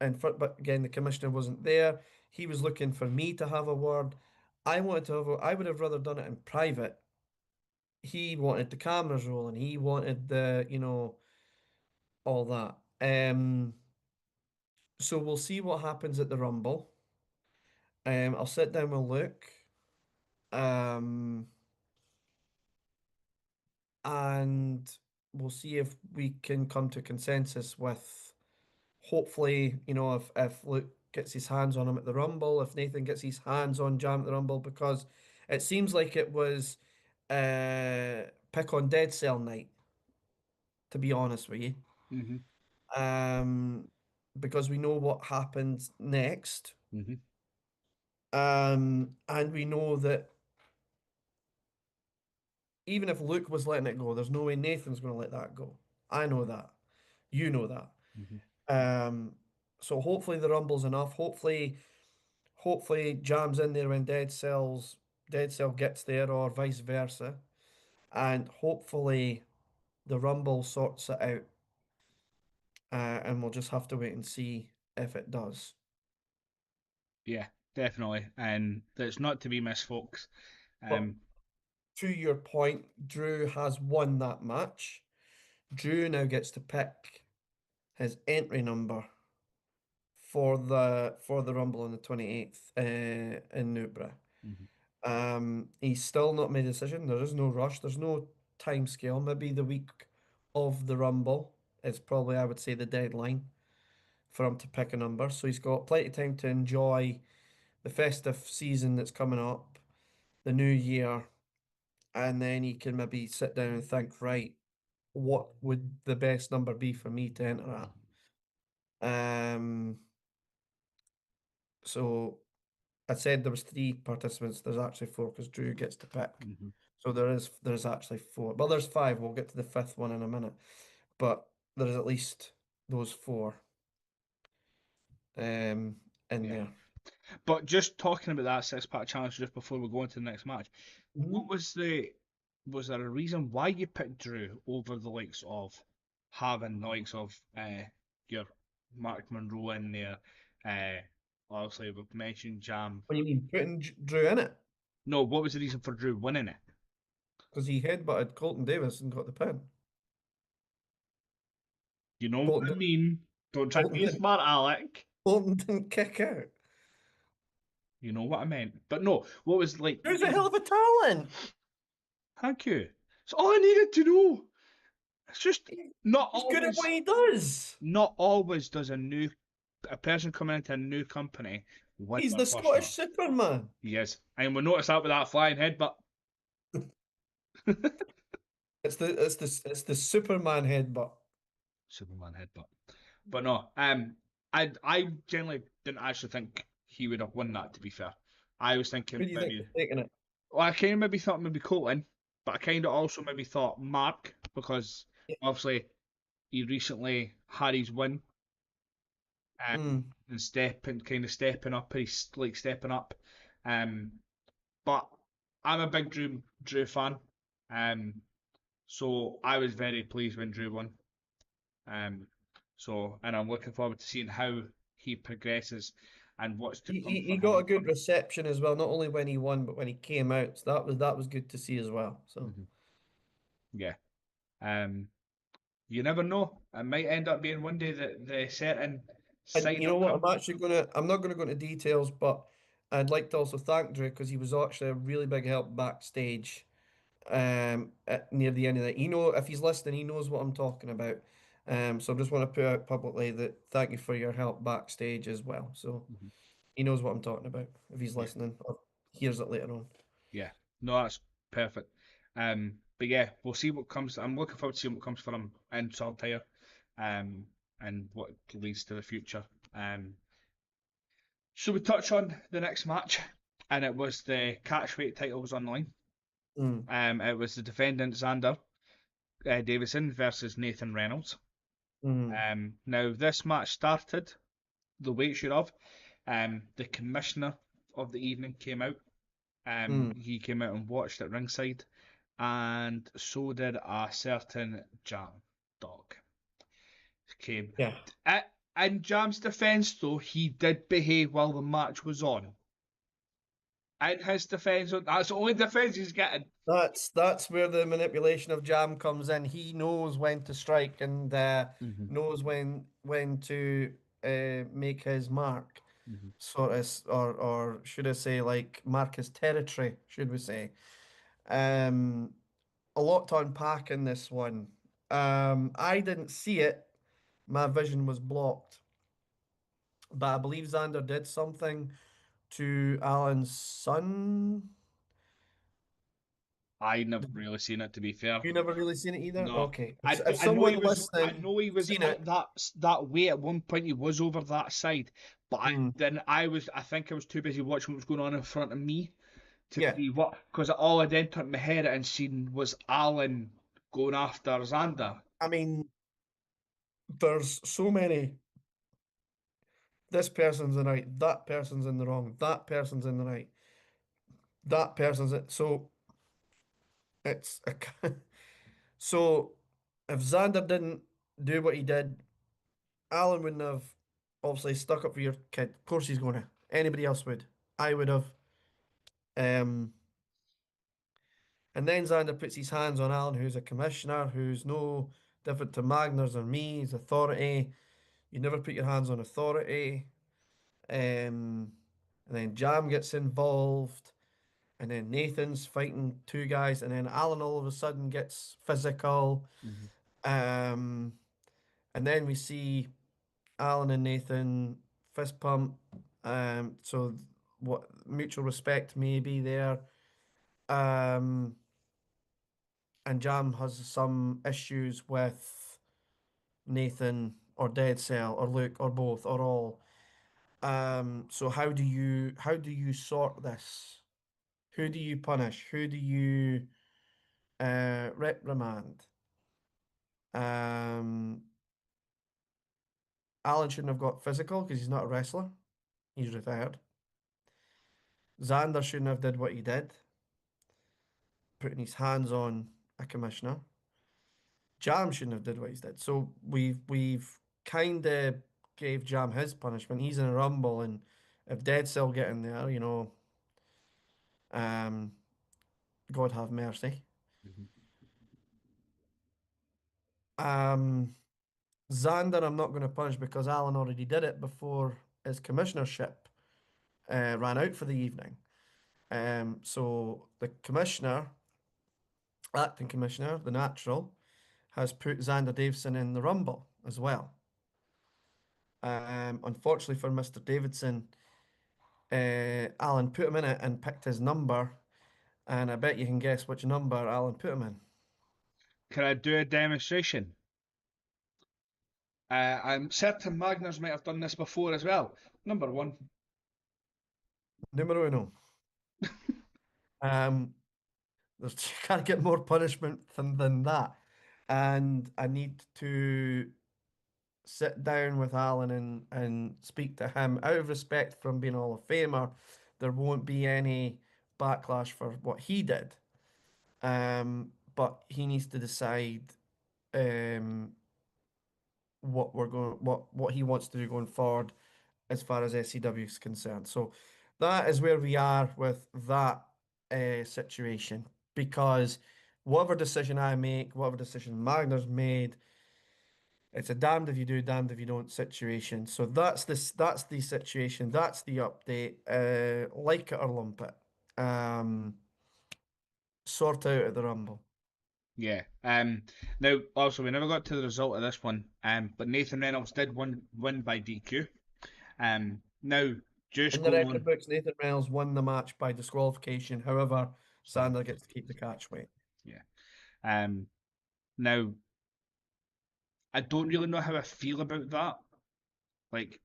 in front, but again, the commissioner wasn't there. He was looking for me to have a word. I would have rather done it in private. He wanted the cameras rolling. He wanted all that. So we'll see what happens at the Rumble. I'll sit down with Luke. Um, and we'll see if we can come to consensus with hopefully, if Luke gets his hands on him at the Rumble, if Nathan gets his hands on Jam at the Rumble, because it seems like it was pick on Dead Cell night, to be honest with you. Mhm. Um, because we know what happens next. Mhm. And we know that even if Luke was letting it go, there's no way Nathan's going to let that go. I know that. You know that. Mhm. Um, so hopefully the Rumble's enough. Hopefully Jam's in there when Dead Cell gets there, or vice versa. And hopefully the Rumble sorts it out. And we'll just have to wait and see if it does. Yeah, definitely, and that's not to be missed, folks. But Um, to your point, Drew has won that match. Drew now gets to pick his entry number for the Rumble on the 28th in Newborough. mhm. He's still not made a decision. There is no rush. There's no time scale. Maybe the week of the Rumble is probably, I would say, the deadline for him to pick a number. So he's got plenty of time to enjoy the festive season that's coming up, the new year, and then he can maybe sit down and think, right, what would the best number be for me to enter at? So I said there was three participants. There's actually four because Drew gets to pick. Hmm. So there's actually four. Well, there's five. We'll get to the fifth one in a minute. But there's at least those four um in Yeah. there. But just talking about that six-pack challenge just before we go into the next match, what Mhm. was there a reason why you picked Drew over the likes of having the likes of your Mark Monroe in there? Uh, Obviously we've mentioned Jam. What do you mean putting Drew in it? No, what was the reason for Drew winning it? Because he headbutted Colton Davis and got the pin. You know Colton what I didn't, mean? Don't try to Colton be a didn't, smart Alec. Colton didn't kick out. You know what I meant. But no, what was like the Drew's a hell reason? of a talent. Thank you. It's all I needed to know. It's just not He's good at what always, he does. not always does a person coming into a new company win He's their the first Scottish match. Superman. Yes, and we noticed that with that flying head, but It's the Superman headbutt. Superman headbutt. But no, I generally didn't actually think he would have won that. To be fair, I was Who thinking do you think maybe. is taking it? Well, I kind of maybe thought maybe Colin, but I kind of also maybe thought Mark because obviously he recently had his win, Mm, and stepping up. He's like stepping up, um. But I'm a big Drew fan, um. So I was very pleased when Drew won. Um, and I'm looking forward to seeing how he progresses and what's to he, come he for he him got in a good front. reception as well, not only when he won, but when he came out. So that was good to see as well. So, Hmm. Yeah. Um, you never know. It might end up being one day that the certain and you know sign-up what? come. I'm not gonna go into details, but I'd like to also thank Drew because he was actually a really big help backstage. Near the end of it, if he's listening, he knows what I'm talking about. So I just want to put out publicly that thank you for your help backstage as well. So Mhm. he knows what I'm talking about if he's Yeah. listening or hears it later on. Yeah. No, that's perfect. But yeah, we'll see what comes. I'm looking forward to seeing what comes for him in Saltire, um, and what leads to the future. So we touch on the next match, and it was the catchweight titles online. Mm, It was the defendant Xander Davison versus Nathan Reynolds. mm, Now this match started the way it should have. The commissioner of the evening came out. mm. He came out and watched at ringside, and so did a certain Jam dog. Came. Yeah, In Jam's defence, though, he did behave while the match was on. In his defence, that's the only defence he's getting. that's where the manipulation of Jam comes in. He knows when to strike and Hmm. knows when to make his mark. Hmm. Sort of, or should I say, like mark his territory, should we say? Um, a lot to unpack in this one. I didn't see it. My vision was blocked, but I believe Xander did something to Alan's son. I never really seen it, to be fair. You never really seen it either? No, Okay. If I know he someone was. I listening know he was seen at it, that way at one point. He was over that side, but mm, I was. I think I was too busy watching what was going on in front of me to yeah. see what. Because all I then turned my head at and seen was Alan going after Xander. I mean, there's so many. This person's in the right, that person's in the wrong, that person's in the right, that person's it. So it's a, so if Xander didn't do what he did, Alan wouldn't have obviously stuck up for your kid. Of course he's gonna. Anybody else would. I would have. Um, and then Xander puts his hands on Alan, who's a commissioner, who's no different to Magners or me. He's authority. You never put your hands on authority. And then Jam gets involved. And then Nathan's fighting two guys. And then Alan all of a sudden gets physical. Mhm. Um, and then we see Alan and Nathan fist pump. So what mutual respect may be there. Um, and Jam has some issues with Nathan or Dead Cell or Luke or both or all. So how do you sort this? Who do you punish? Who do you reprimand? Um, Alan shouldn't have got physical because he's not a wrestler. He's retired. Xander shouldn't have did what he did, putting his hands on a commissioner. Jam shouldn't have did what he's did. So we've kind of gave Jam his punishment. He's in a rumble, and if Dead Cell get in there, um, God have mercy. Mhm. Um, Xander, I'm not going to punish because Alan already did it before his commissionership ran out for the evening. So the commissioner, acting commissioner, the natural, has put Xander Davison in the rumble as well. Unfortunately for Mr. Davidson, Alan put him in it and picked his number, and I bet you can guess which number Alan put him in. Can I do a demonstration? I'm certain Magners might have done this before as well. Number one. Numero uno. Um, there's you can't get more punishment than that. And I need to sit down with Alan and speak to him out of respect from being a Hall of Famer. There won't be any backlash for what he did. But he needs to decide um, what he wants to do going forward as far as SCW is concerned. So that is where we are with that situation. Because whatever decision I make, whatever decision Magner's made, it's a damned if you do, damned if you don't situation. So that's the situation. That's the update. Like it or lump it. Sort out at the Rumble. Yeah. Now, also, we never got to the result of this one. But Nathan Reynolds did win by DQ. Now, just In the going record on. books, Nathan Reynolds won the match by disqualification. However, Sorry. Sander gets to keep the catch weight. Yeah. Um. Now, I don't really know how I feel about that. Like,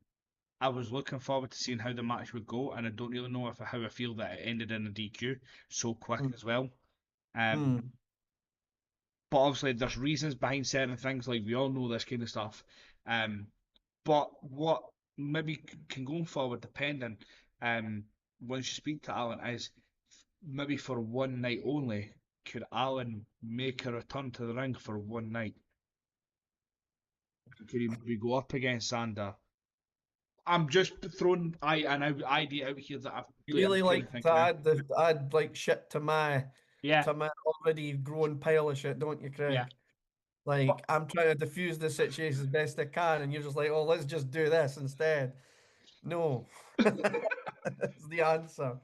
I was looking forward to seeing how the match would go, and I don't really know if how I feel that it ended in a DQ so quick Mm. as well. Um. Mm. But obviously, there's reasons behind certain things. Like we all know this kind of stuff. Um. But what maybe can go forward, depending, once you speak to Alan, is maybe for one night only, could Alan make a return to the ring for one night? Could he maybe go up against Sander? I'm just throwing an idea out here that You I'm really kind of like to thinking of. add like shit Yeah, to my already growing pile of shit, don't you, yeah. Craig? But Like I'm trying to diffuse the situation as best I can, and you're just like, oh, let's just do this instead. No, that's the answer.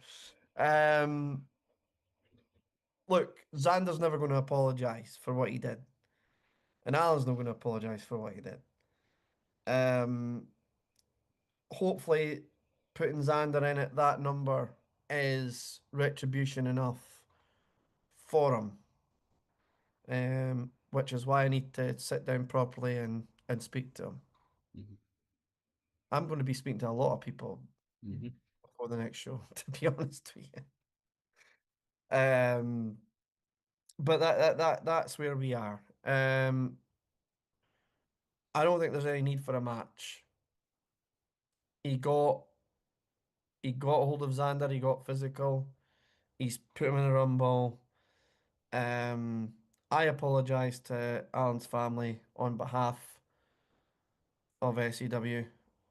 Um, Look, Xander's never going to apologize for what he did, and Alan's not going to apologize for what he did. Um, Hopefully, putting Xander in at that number is retribution enough for him. Which is why I need to sit down properly and speak to him. Mhm, I'm going to be speaking to a lot of people mhm. before the next show, to be honest with you. But that's where we are. I don't think there's any need for a match. He got he got a hold of Xander. He got physical. He's put him in a rumble. Um, I apologize to Alan's family on behalf of SEW.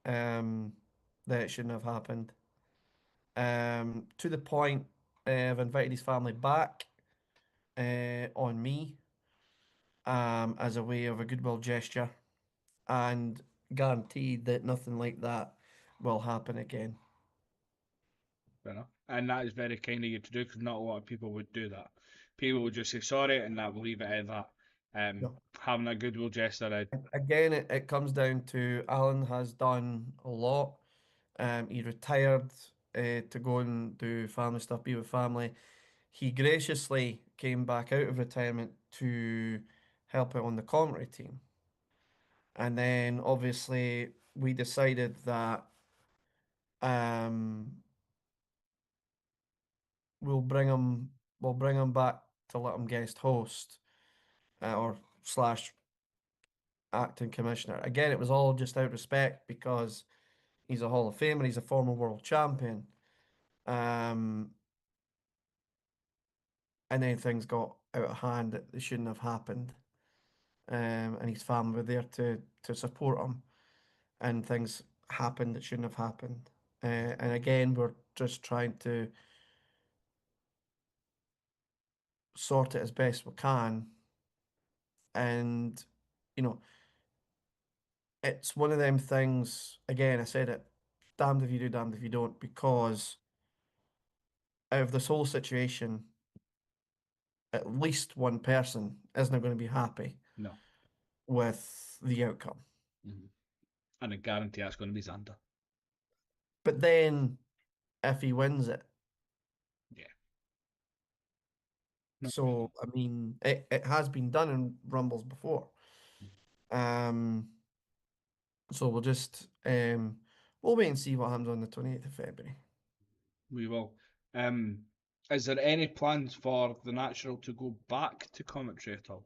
That it shouldn't have happened. To the point, I've invited his family back on me as a way of a goodwill gesture and guaranteed that nothing like that will happen again. Fair enough. And that is very kind of you to do because not a lot of people would do that. People would just say sorry and that will leave it at that. No. Having a goodwill gesture, Again, it comes down to Alan has done a lot. He retired to go and do family stuff, be with family. he graciously came back out of retirement to help out on the commentary team. And then obviously we decided that um, we'll bring him back to let him guest host or slash acting commissioner. Again, it was all just out of respect because he's a Hall of Famer, he's a former world champion. Um, and then things got out of hand that they shouldn't have happened. And his family were there to support him, and things happened that shouldn't have happened. And again, we're just trying to sort it as best we can. And, you know, it's one of them things, again, I said it, damned if you do, damned if you don't, because out of this whole situation, at least one person isn't going to be happy No. with the outcome. Mhm. And I guarantee that's going to be Xander. But then if he wins it, Yeah. No. so I mean, it has been done in Rumbles before. Um, so we'll wait and see what happens on the 28th of February. We will. Um, is there any plans for the Natural to go back to commentary at all?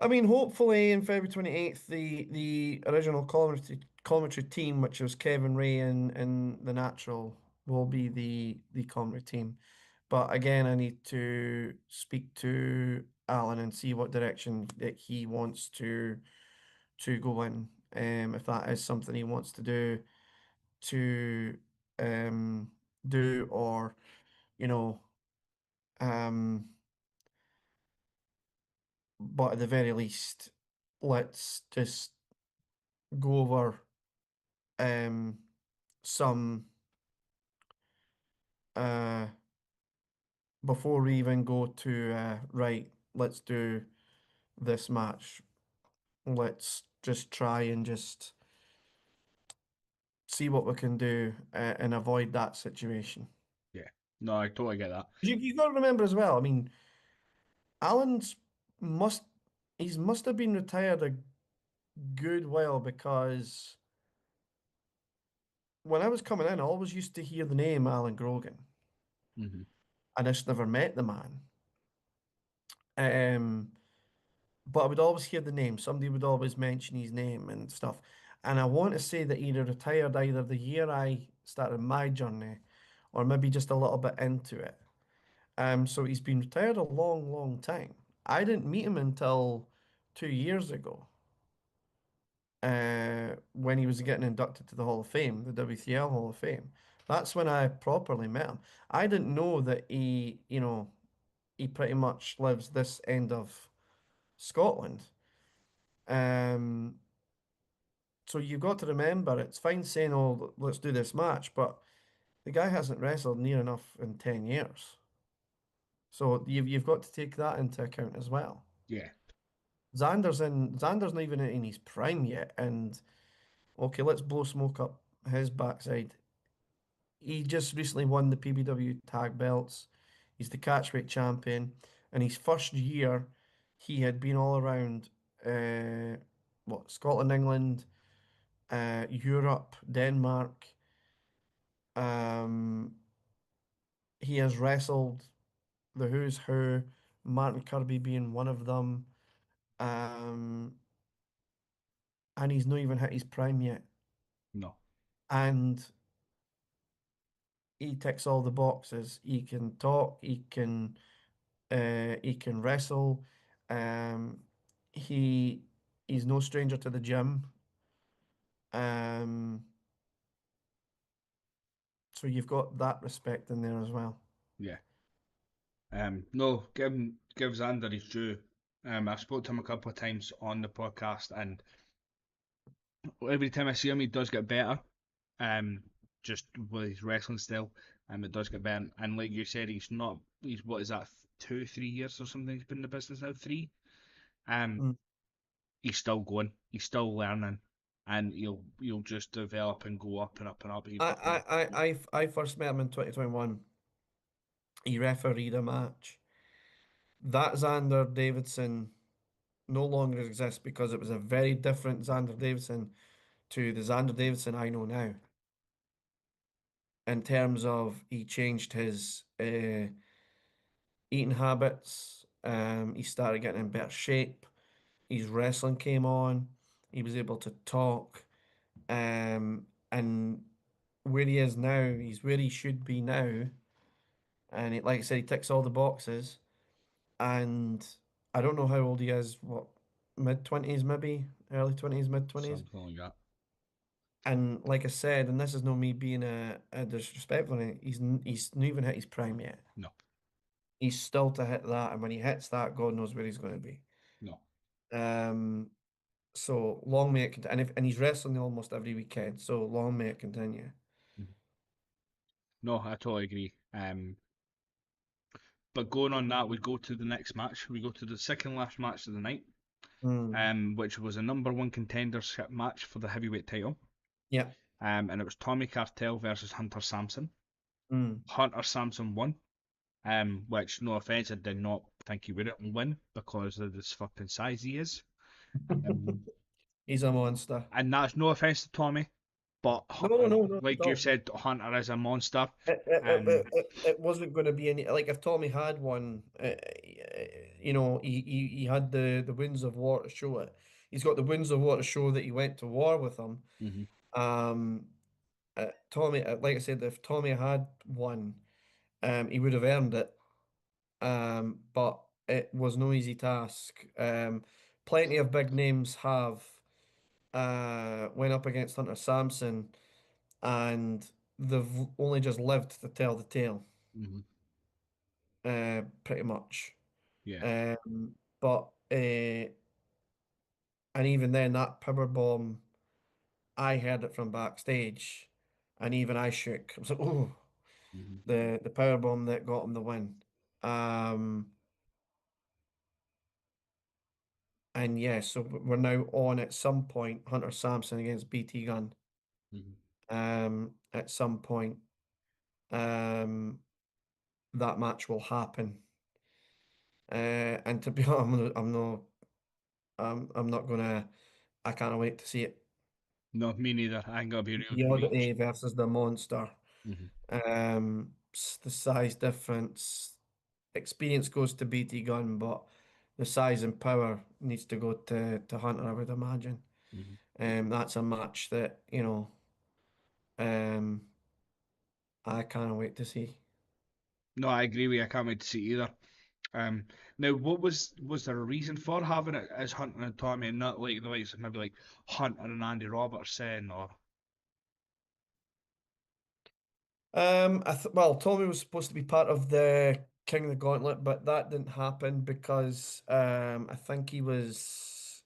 I mean, hopefully in February 28th, the original commentary team, which was Kevin Ray and The Natural, will be the commentary team. But again, I need to speak to Alan and see what direction that he wants to go in. If that is something he wants to um do, or you know, um, but at the very least, let's just go over um some uh before we even go to right, let's do this match. Let's just try and just see what we can do and avoid that situation. Yeah. No, I totally get that. You got to remember as well. I mean, Alan's must he's must have been retired a good while because when I was coming in, I always used to hear the name Alan Grogan. Hmm. I just never met the man. Um, but I would always hear the name. Somebody would always mention his name and stuff. And I want to say that he retired either the year I started my journey or maybe just a little bit into it. So he's been retired a long, long time. I didn't meet him until 2 years ago, when he was getting inducted to the Hall of Fame, the WCL Hall of Fame. That's when I properly met him. I didn't know that he pretty much lives this end of Scotland. Um, so you've got to remember, it's fine saying, "Oh, let's do this match," but the guy hasn't wrestled near enough in 10 years. So you've got to take that into account as well. Yeah. Xander's not even in his prime yet, and okay, let's blow smoke up his backside. He just recently won the PBW tag belts. He's the catchweight champion. In his first year, he had been all around Scotland, England, Europe, Denmark. Um, he has wrestled the who's who, Martin Kirby being one of them. Um, and he's not even hit his prime yet. No. And he ticks all the boxes. He can talk. He can wrestle. Um, he he's no stranger to the gym. Um, so you've got that respect in there as well. Yeah. No, give Xander his due. I've spoke to him a couple of times on the podcast, and every time I see him, he does get better. Um, just with his wrestling style, it does get better. And like you said, he's not. He's what is that? 2, 3 years or something. He's been in the business now. Three. Um, Mm. he's still going. He's still learning, and he'll just develop and go up and up and up. I first met him in 2021, He refereed a match. That Xander Davidson no longer exists because it was a very different Xander Davidson to the Xander Davidson I know now. In terms of he changed his eating habits, he started getting in better shape. His wrestling came on. He was able to talk. And where he is now, he's where he should be now. And like I said, he ticks all the boxes. And I don't know how old he is, what, mid-20s maybe, early 20s, mid-20s. Something like that. And like I said, and this is no me being a disrespectful, he's not even hit his prime yet. No, He's still to hit that, and when he hits that, God knows where he's going to be. no. Um, so long may it continue, and he's wrestling almost every weekend. So long may it continue. Mhm. No, I totally agree. But going on that, we go to the next match. We go to the second last match of the night, Mm, which was a number one contendership match for the heavyweight title. yeah. And it was Tommy Cartel versus Hunter Sampson. Mm. Hunter Sampson won. Which, no offense, I did not think he would win because of this fucking size he is. Um, He's a monster. and that's no offense to Tommy, but No, no, no, not at like you all. said, Hunter is a monster. It, Um, it wasn't going to be any like if Tommy had one, he had the wounds of war to show it. He's got the wounds of war to show that he went to war with him. mhm, Um, Tommy, like I said, if Tommy had one, he would have earned it. But it was no easy task. Plenty of big names have went up against Hunter Sampson, and they've only just lived to tell the tale, mhm, pretty much. yeah, But and even then, that power bomb, I heard it from backstage, and even I shook. I was like, oh, mhm. the power bomb that got him the win. Um, and yeah, so we're now on at some point Hunter Sampson against BT Gunn. Mhm. At some point, um, that match will happen. And to be honest, I'm not gonna. I can't wait to see it. No, me neither. I ain't gonna be real The real. Oddity versus the Monster. Mhm, The size difference, experience goes to BT Gun, but the size and power needs to go to Hunter, I would imagine. mhm. That's a match that, um, I can't wait to see. No, I agree with you. I can't wait to see either. Now, what was there a reason for having it as Hunter and Tommy, and not like the likes of maybe like Hunter and Andy Robertson or? I th well, Tommy was supposed to be part of the King of the Gauntlet, but that didn't happen because I think he was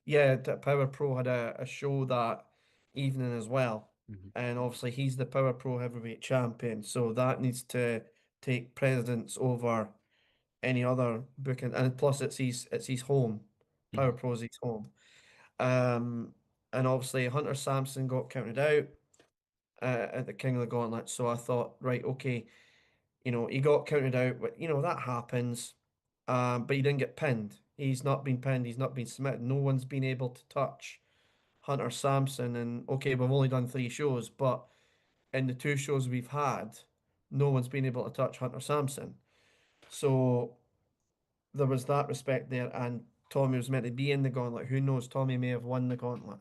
Power Pro had a show that evening as well, Mhm, and obviously he's the Power Pro heavyweight champion, so that needs to take precedence over any other booking, and plus it's his home. Power mhm, Pro's his home. Um, and obviously Hunter Sampson got counted out at the King of the Gauntlet, so I thought, right, okay. He got counted out, but that happens. But he didn't get pinned. He's not been pinned. He's not been submitted. No one's been able to touch Hunter Sampson. And okay, we've only done 3 shows, but in the 2 shows we've had, no one's been able to touch Hunter Sampson. So there was that respect there. And Tommy was meant to be in the gauntlet. Who knows? Tommy may have won the gauntlet.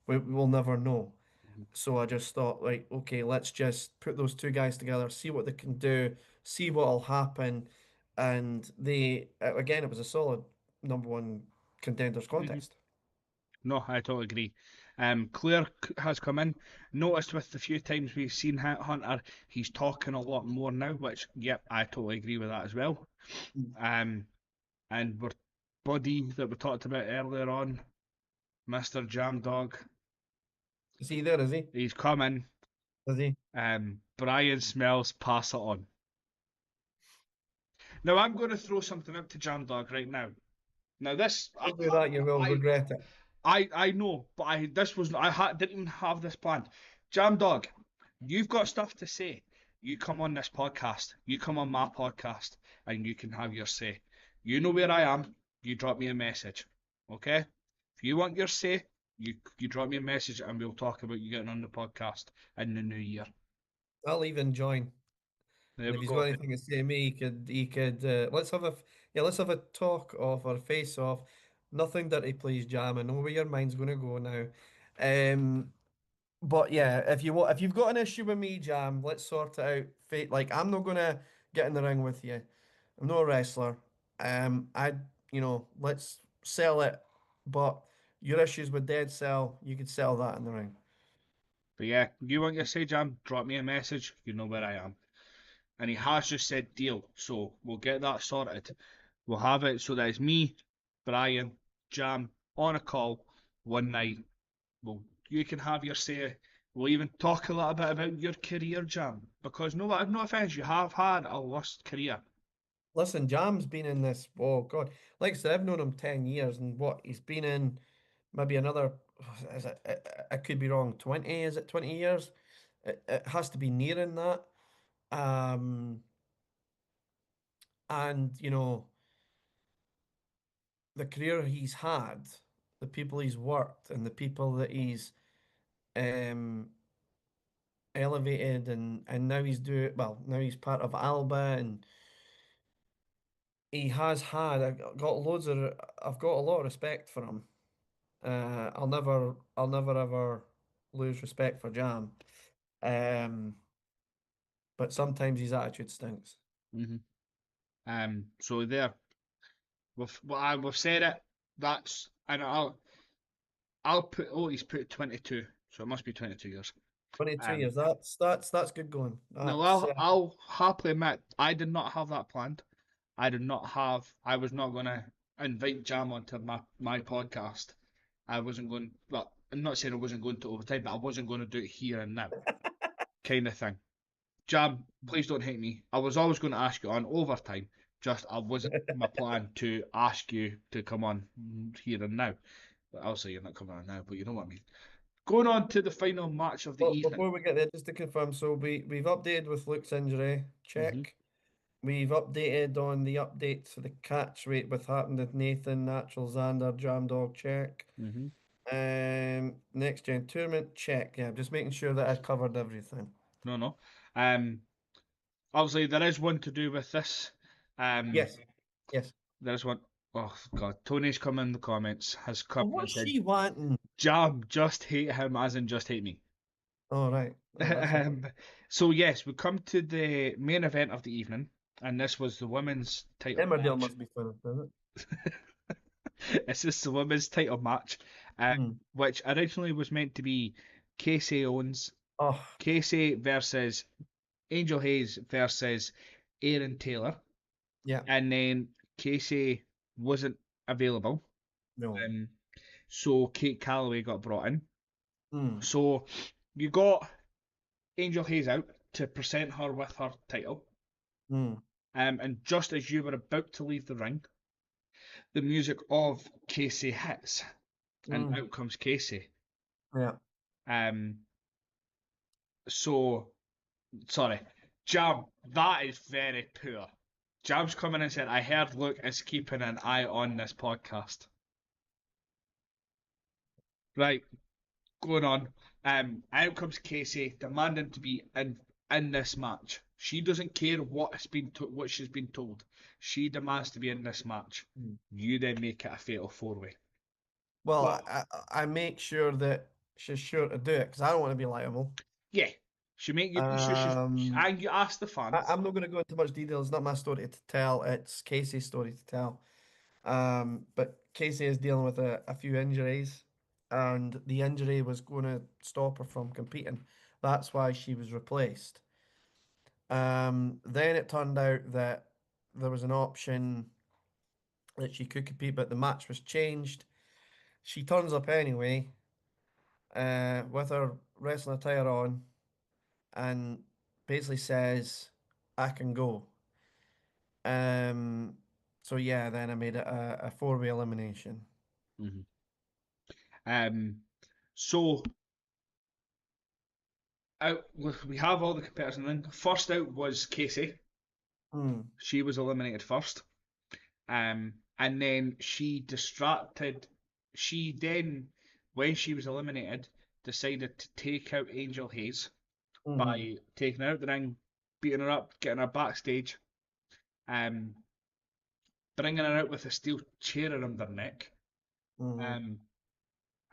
We will never know. mhm, So I just thought, like, okay, let's just put those 2 guys together, see what they can do, see what'll happen. And again, it was a solid number one contenders mhm. contest. No, I totally agree. Claire has come in. Noticed with the few times we've seen Hunter, he's talking a lot more now, which, yep, I totally agree with that as well. Mm. Um, and we're Buddy that we talked about earlier on, Mr. Jam Dog, Is he there? Is he? he's coming. Is he? Bryan smells, pass it on. Now I'm going to throw something out to Jam Dog right now. Now this, Don't do that, you will regret it. I know, but didn't even have this planned. Jam Dog, you've got stuff to say. You come on this podcast, you come on my podcast, and you can have your say. You know where I am. You drop me a message, okay? If you want your say, you drop me a message, and we'll talk about you getting on the podcast in the new year. I'll even join. There And we if he's got go. anything to say to me, he could let's have a talk off or face off. Nothing dirty, please, Jam. I know where your mind's gonna go now. But yeah, if you've got an issue with me, Jam, let's sort it out. Like I'm not gonna get in the ring with you. I'm not a wrestler. Let's sell it. But your issues with Dead Cell, you could sell that in the ring. But yeah, you want your say, Jam? Drop me a message. You know where I am. And he has just said deal, so we'll get that sorted. We'll have it so that it's me, Bryan, Jam on a call one night. Well, you can have your say. We'll even talk a little bit about your career, Jam, because no offense, you have had a lost career. Listen, Jam's been in this. Oh God, like I said, I've known him 10 years, and what he's been in, maybe another. Is it? I could be wrong. 20? Is it 20 years? It has to be nearing that. Um, and the career he's had, the people he's worked, and the people that he's um elevated, and now he's doing well. Now he's part of Alba, and he has had. I've got a lot of respect for him. I'll never ever lose respect for Jam. Um, but sometimes his attitude stinks. hmm So there, we've said it. That's and I'll put. Oh, he's put 22, so it must be 22 years. 22 Um, years. That's good going. no, That's I'll happily admit I did not have that planned. I did not have. I was not going to invite Jam onto my podcast. I wasn't going. Well, I'm not saying I wasn't going to overtime, but I wasn't going to do it here and now, kind of thing. Jam, please don't hate me. I was always going to ask you on overtime. Just I wasn't my plan to ask you to come on here and now. But obviously you're not coming on now, but you know what I mean. Going on to the final match of the Well, evening. before we get there, just to confirm, so we've updated with Luke's injury. hmm Check. We've updated on the update to the catch rate with happened with Nathan, Natural Xander, Jam Dog. Check. hmm Next gen tournament. Check. Yeah, just making sure that I've covered everything. No, no. Um, obviously there is one to do with this. Um, Yes. Yes. there's one. Oh God, Tony's come in the comments. Has come Well, and what's said, she wanting? "Jam, just hate him, as in just hate me." Oh, right. Oh, that's not. So yes, we come to the main event of the evening, and this was the women's title Emmerdale match. must be fun, doesn't It's just the women's title match, it? Hmm. which originally was meant to be Casey Owens, Oh, Casey versus Angel Hayes versus Aaron Taylor, yeah. and then Casey wasn't available, No. um, so Kate Calloway got brought in. Hmm. So you got Angel Hayes out to present her with her title. Hmm. And just as you were about to leave the ring, the music of Casey hits, and Hmm. out comes Casey. Yeah. Um, so sorry, Jam, that is very poor. Jam's coming and said, "I heard Luke is keeping an eye on this podcast." Right, going on. Out comes Casey, demanding to be in this match. She doesn't care what she's been told. She demands to be in this match. Hmm. You then make it a fatal four-way. Well, Well, I make sure that she's sure to do it because I don't want to be liable. yeah, she make you sure Um, and you ask the fans. I'm not going to go into much detail. It's not my story to tell. It's Casey's story to tell. But Casey is dealing with a few injuries, and the injury was going to stop her from competing. That's why she was replaced. Then it turned out that there was an option that she could compete, but the match was changed. She turns up anyway, with her wrestling attire on, and basically says, "I can go." Um, so yeah, then I made it a four-way elimination. Mhm. Um, so we have all the comparison in. First out was Casey. Mm, She was eliminated first. And then she distracted. She then, when she was eliminated, decided to take out Angel Hayes mm, by taking her out the ring, beating her up, getting her backstage, um, bringing her out with a steel chair around her neck, mm, um,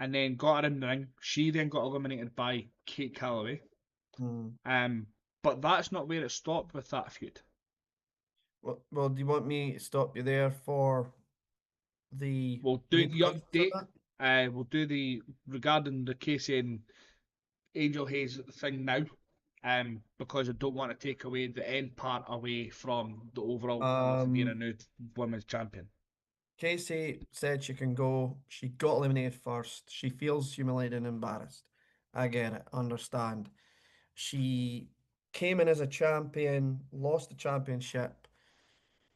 and then got her in the ring. She then got eliminated by Kate Calloway. mm. Um, but that's not where it stopped with that feud. Well, do you want me to stop you there for the We'll do the repercussions of update. that? We'll do the regarding the Casey and Angel Hayes thing now, because I don't want to take away the end part away from the overall point of being a Um, new women's champion. Casey said she can go. She got eliminated first. She feels humiliated and embarrassed. I get it. Understand. She came in as a champion, lost the championship.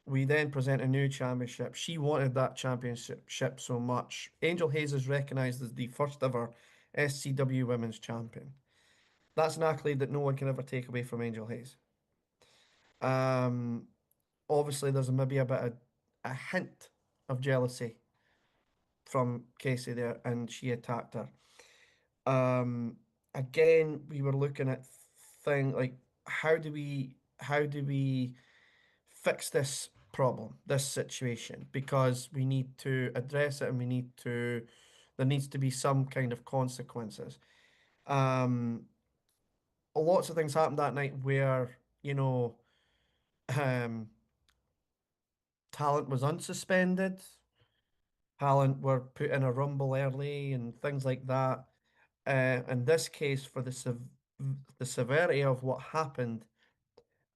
We then present a new championship. She wanted that championship so much. Angel Hayes is recognized as the first ever SCW Women's Champion. That's an accolade that no one can ever take away from Angel Hayes. Um, Obviously, there's maybe a hint of jealousy from Casey there, and she attacked her. Um, Again, we were looking at thing like how do we fix this problem, this situation, because we need to address it and there needs to be some kind of consequences. Um, Lots of things happened that night where, um, talent was unsuspended, talent were put in a rumble early and things like that. In this case, for the severity of what happened,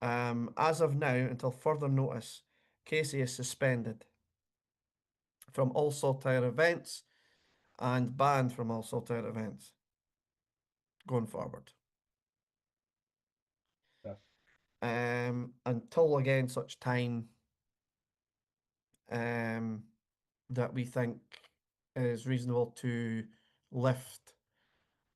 as of now, until further notice, Casey is suspended from all Saltire events and banned from all Saltire events going forward. Yeah, Until again such time um, that we think is reasonable to lift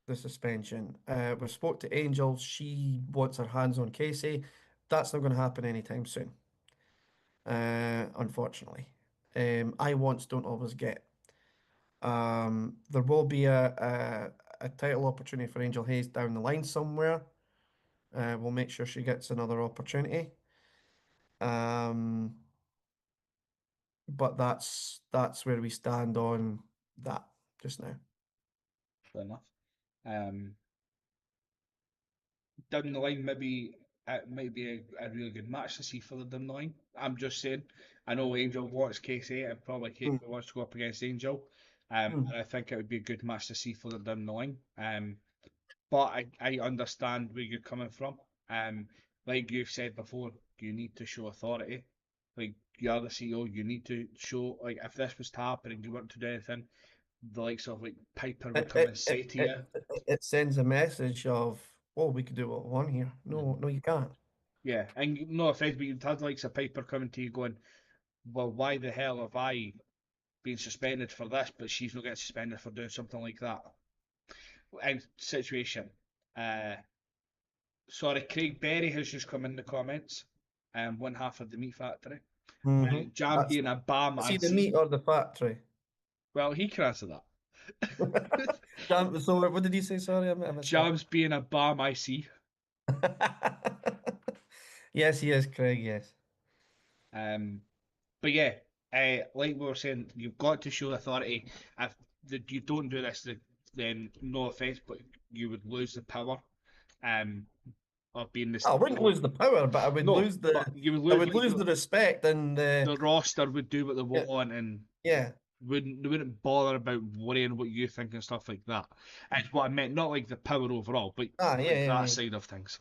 the suspension. We spoke to Angel. She wants her hands on Casey. That's not going to happen anytime soon, unfortunately. I wants don't always get. There will be a title opportunity for Angel Hayes down the line somewhere. We'll make sure she gets another opportunity. Um, but that's where we stand on that just now. fair enough. Um, Down the line, maybe it might be a really good match to see further down the line. I'm just saying. I know Angel wants Casey, and probably Casey Mm, wants to go up against Angel. mm. And I think it would be a good match to see further down the line. But I understand where you're coming from. Um, like you've said before, you need to show authority. Like you're the CEO, you need to show like if this was to happen and you weren't to do anything, the likes of like Piper would It, come and it, say it, to it, you, it sends a message of, well, we could do what we want here. No, no, you can't. yeah, and no offense, but you'd have the likes of Piper coming to you going, well, why the hell have I been suspended for this, but she's not getting suspended for doing something like that? And situation. Uh, Sorry, Craig Berry has just come in the comments. One half of the Meat Factory. Jam That's being a bam, is I he the see. meat or the factory? Well, he can answer that. So what did you say? Sorry, I missed that. Jam's being a bam, I see. Yes, he is, Craig. Yes. Um, but yeah, like we were saying, you've got to show authority. If you don't do this, then no offense, but you would lose the power um, of being the I wouldn't CEO. lose the power, but No, but you would I lose would like lose the respect and the roster would do what they yeah, want and yeah. they wouldn't bother about worrying what you think and stuff like that. It's what I meant, not like the power overall, but Ah, yeah, like yeah, that yeah. side of things.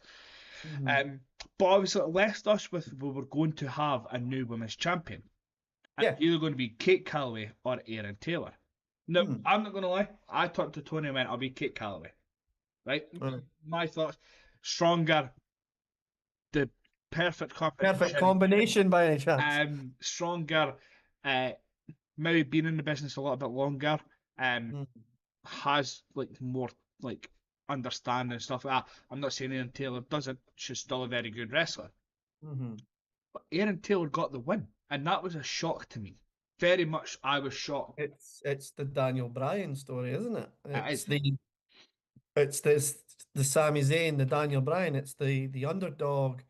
Mm-hmm. Um, but obviously it left us with we were going to have a new women's champion. And Yeah. it's either going to be Kate Calloway or Aaron Taylor. Now, Mm. I'm not going to lie, I talked to Tony and went, I'll be Kate Calloway. Right? Mm. My thoughts, stronger, the perfect Perfect competition, combination by any chance? stronger, uh, maybe been in the business a little bit longer, um, Mm. has like more like understand and stuff like that. I'm not saying Aaron Taylor doesn't. She's still a very good wrestler. Hmm. But Aaron Taylor got the win, and that was a shock to me. Very much, I was shocked. It's the Daniel Bryan story, isn't it? It is. It's the Sami Zayn, the Daniel Bryan. It's the underdog.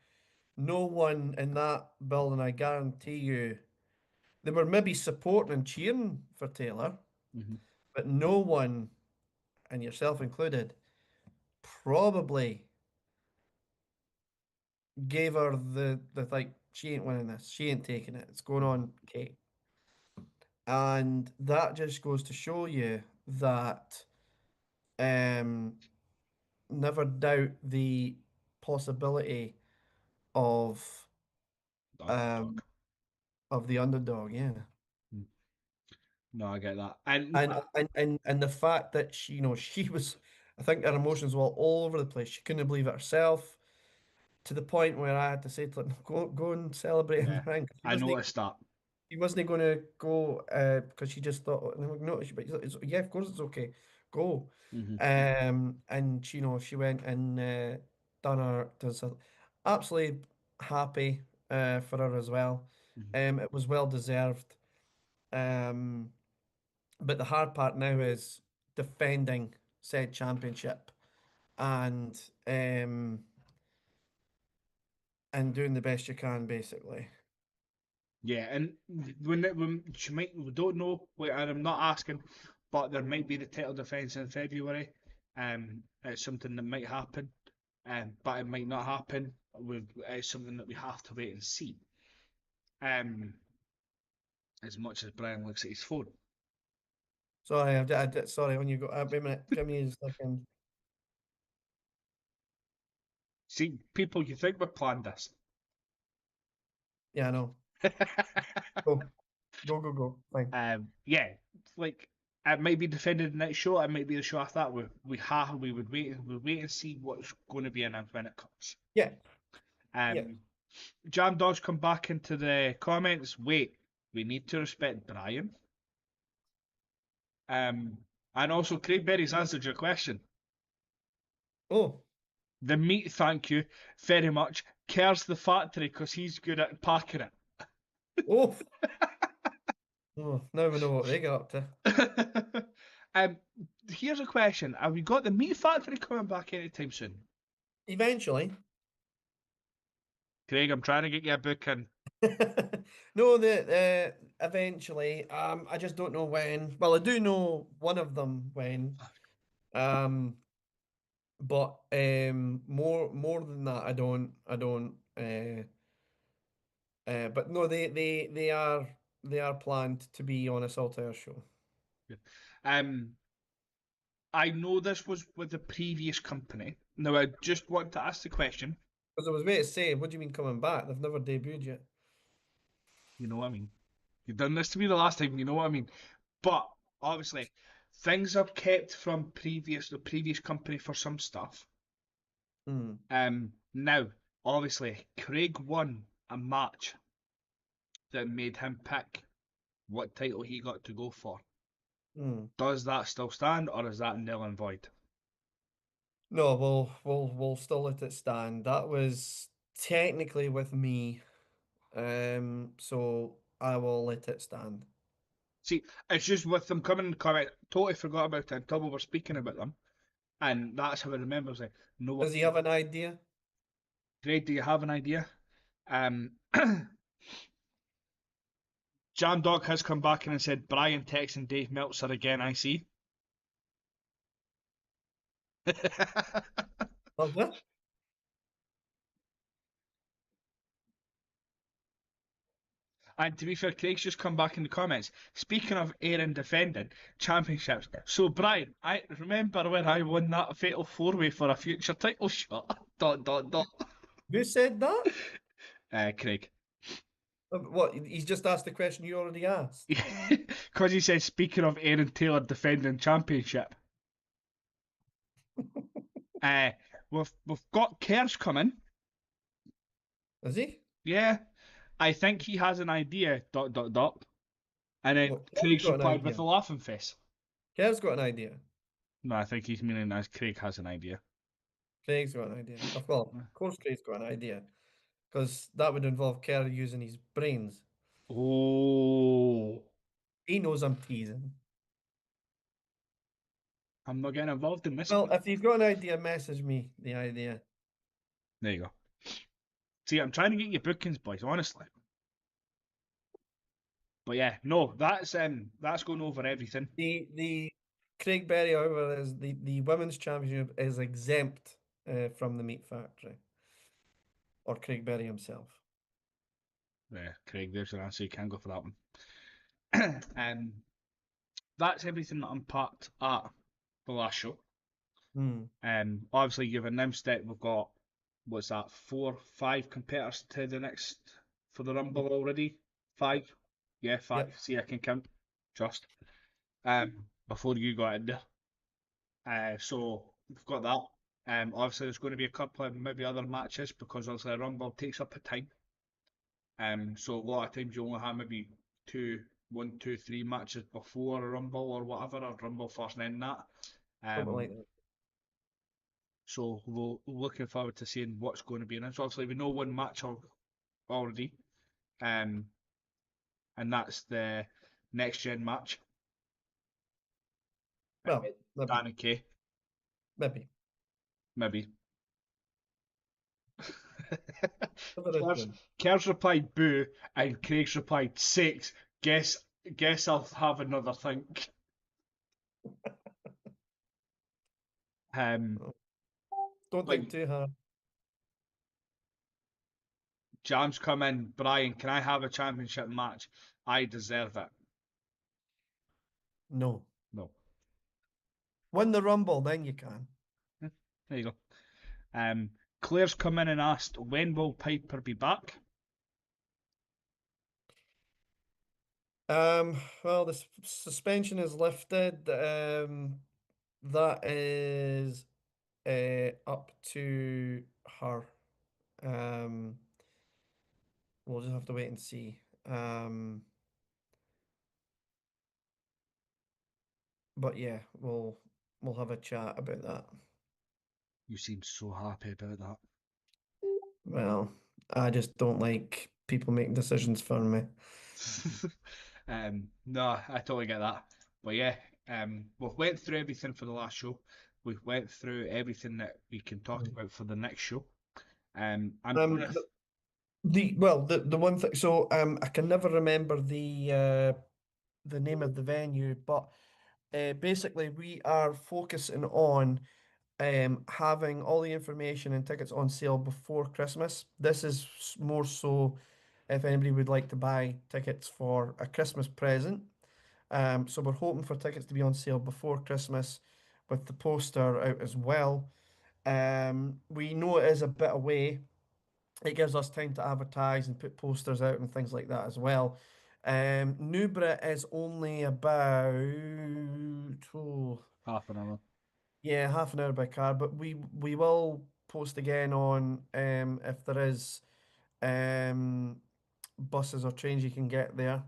No one in that building, I guarantee you, they were maybe supporting and cheering for Taylor, Mhm. but no one, and yourself included, probably gave her the like she ain't winning this. She ain't taking it. It's going Mhm. on Kate. And that just goes to show you that um never doubt the possibility of The underdog. um of the underdog, yeah. Mm. No, I get that. And And the fact that she was, I think her emotions were all over the place. She couldn't believe it herself, to the point where I had to say to her, "No, go and celebrate in the yeah, ring." I noticed that. He wasn't going to go because she just thought, no, but yeah, of course it's okay, go. Hmm. And she went and done her does her absolutely happy for her as well. Hmm. It was well deserved. Um, but the hard part now is defending said championship and um and doing the best you can basically. Yeah, and when she might, we don't know. Wait, and I'm not asking, but there might be the title defense in February. It's something that might happen, but it might not happen. It's something that we have to wait and see. Um, as much as Brian looks at his phone. Sorry, sorry, when you go, wait a minute, give me a second. See, people, you think we planned this? Yeah, I know. Go, go. Fine. Yeah, like it might be defended the next show. It might be the show after that. We wait and see what's going to be announced when it comes. Yeah, yeah. Um, Jam Dodge come back into the comments. Wait, we need to respect Brian. Um, and also Craig Berry's answered your question. Oh, The meat, thank you very much. Cares the factory because he's good at packing oh, oh. Now we know what they get up to. it. um, here's a question: have we got the meat factory coming back anytime soon? Eventually. Craig, I'm trying to get you a book in. No, the eventually. I just don't know when. Well, I do know one of them when. Um, but more than that, I don't. But no, they are planned to be on a Saltire show. Um, I know this was with the previous company. Now, I just want to ask the question. Because I was about to say, what do you mean coming back? They've never debuted yet. You know what I mean? You've done this to me the last time. You know what I mean? But obviously, things are kept from the previous company for some stuff. Hmm. Now, obviously, Craig won a match that made him pick what title he got to go for. Hmm. Does that still stand, or is that nil and void? No, we'll still let it stand. That was technically with me. So I will let it stand. See, it's just with them coming in the comment, totally forgot about it until we were speaking about them. And that's how I remember saying, no one, Does he have an idea? Greg, do you have an idea? Um, Jam Dog has come back in and said, Brian texting Dave Meltzer again, I see. Oh, what? And to be fair, Craig's just come back in the comments. Speaking of Aaron defending championships, so Brian, I remember when I won that fatal four-way for a future title shot. Dot dot dot. Who said that? Craig, What? He's just asked the question you already asked. because he said, speaking of Aaron Taylor defending championship, uh, we've got Kersh coming. Is he? Yeah, I think he has an idea. Dot dot dot. And then What? Kev's Craig's got an replied with idea. a laughing face. Kev's got an idea. No, I think he's meaning as Craig has an idea. Craig's got an idea. Well, of course Craig's got an idea, because that would involve Kerr using his brains. Oh, He knows I'm teasing. I'm not getting involved in this Well, one. if you've got an idea, message me the idea. There you go. See, I'm trying to get you bookings, boys, honestly. But yeah, no, that's going over everything. The Craig Berry, however, is the women's championship is exempt from the meat factory or Craig Berry himself. Yeah, Craig, there's your answer. You can go for that one. That's everything that unpacked at the last show. Hmm. Obviously you've announced that we've got what's that, 4, 5 competitors to the next for the Yep. Rumble already? Yep. 5? Yeah, 5. Yep. See, I can count. Just before you got in there. So we've got that. Obviously there's going to be a couple of maybe other matches because obviously a Rumble takes up a time. So a lot of times you only have maybe two, 1, 2, 3 matches before a Rumble or whatever, or Rumble first and then that. Something Um, like that. so we're looking forward to seeing what's going to be in it. So obviously we know one match already, um, and that's the next gen match. Well, maybe, Dan and Kay, maybe. maybe. Whatever it Ker's, done. Ker's replied boo, and Craig's replied six. Guess guess I'll have another think. Um, Don't like think too hard. Jam's come in, Bryan, can I have a championship match? I deserve it. No. No. Win the Rumble, then you can. Hmm, there you go. Claire's come in and asked, when will Piper be back? Well, the suspension is lifted. That is up to her. Um, we'll just have to wait and see. But yeah, we'll have a chat about that. You seem so happy about that. Well, I just don't like people making decisions for me. No, I totally get that. But yeah, we've went through everything for the last show. We've went through everything that we can talk Mm. about for the next show. I'm Um, gonna the one thing. So I can never remember the name of the venue, but basically we are focusing on having all the information and tickets on sale before Christmas. This is more so if anybody would like to buy tickets for a Christmas present. So we're hoping for tickets to be on sale before Christmas with the poster out as well. We know it is a bit away. It gives us time to advertise and put posters out and things like that as well. Newborough is only about half an hour. yeah, half an hour by car, but we will post again on if there is um buses or trains you can get there.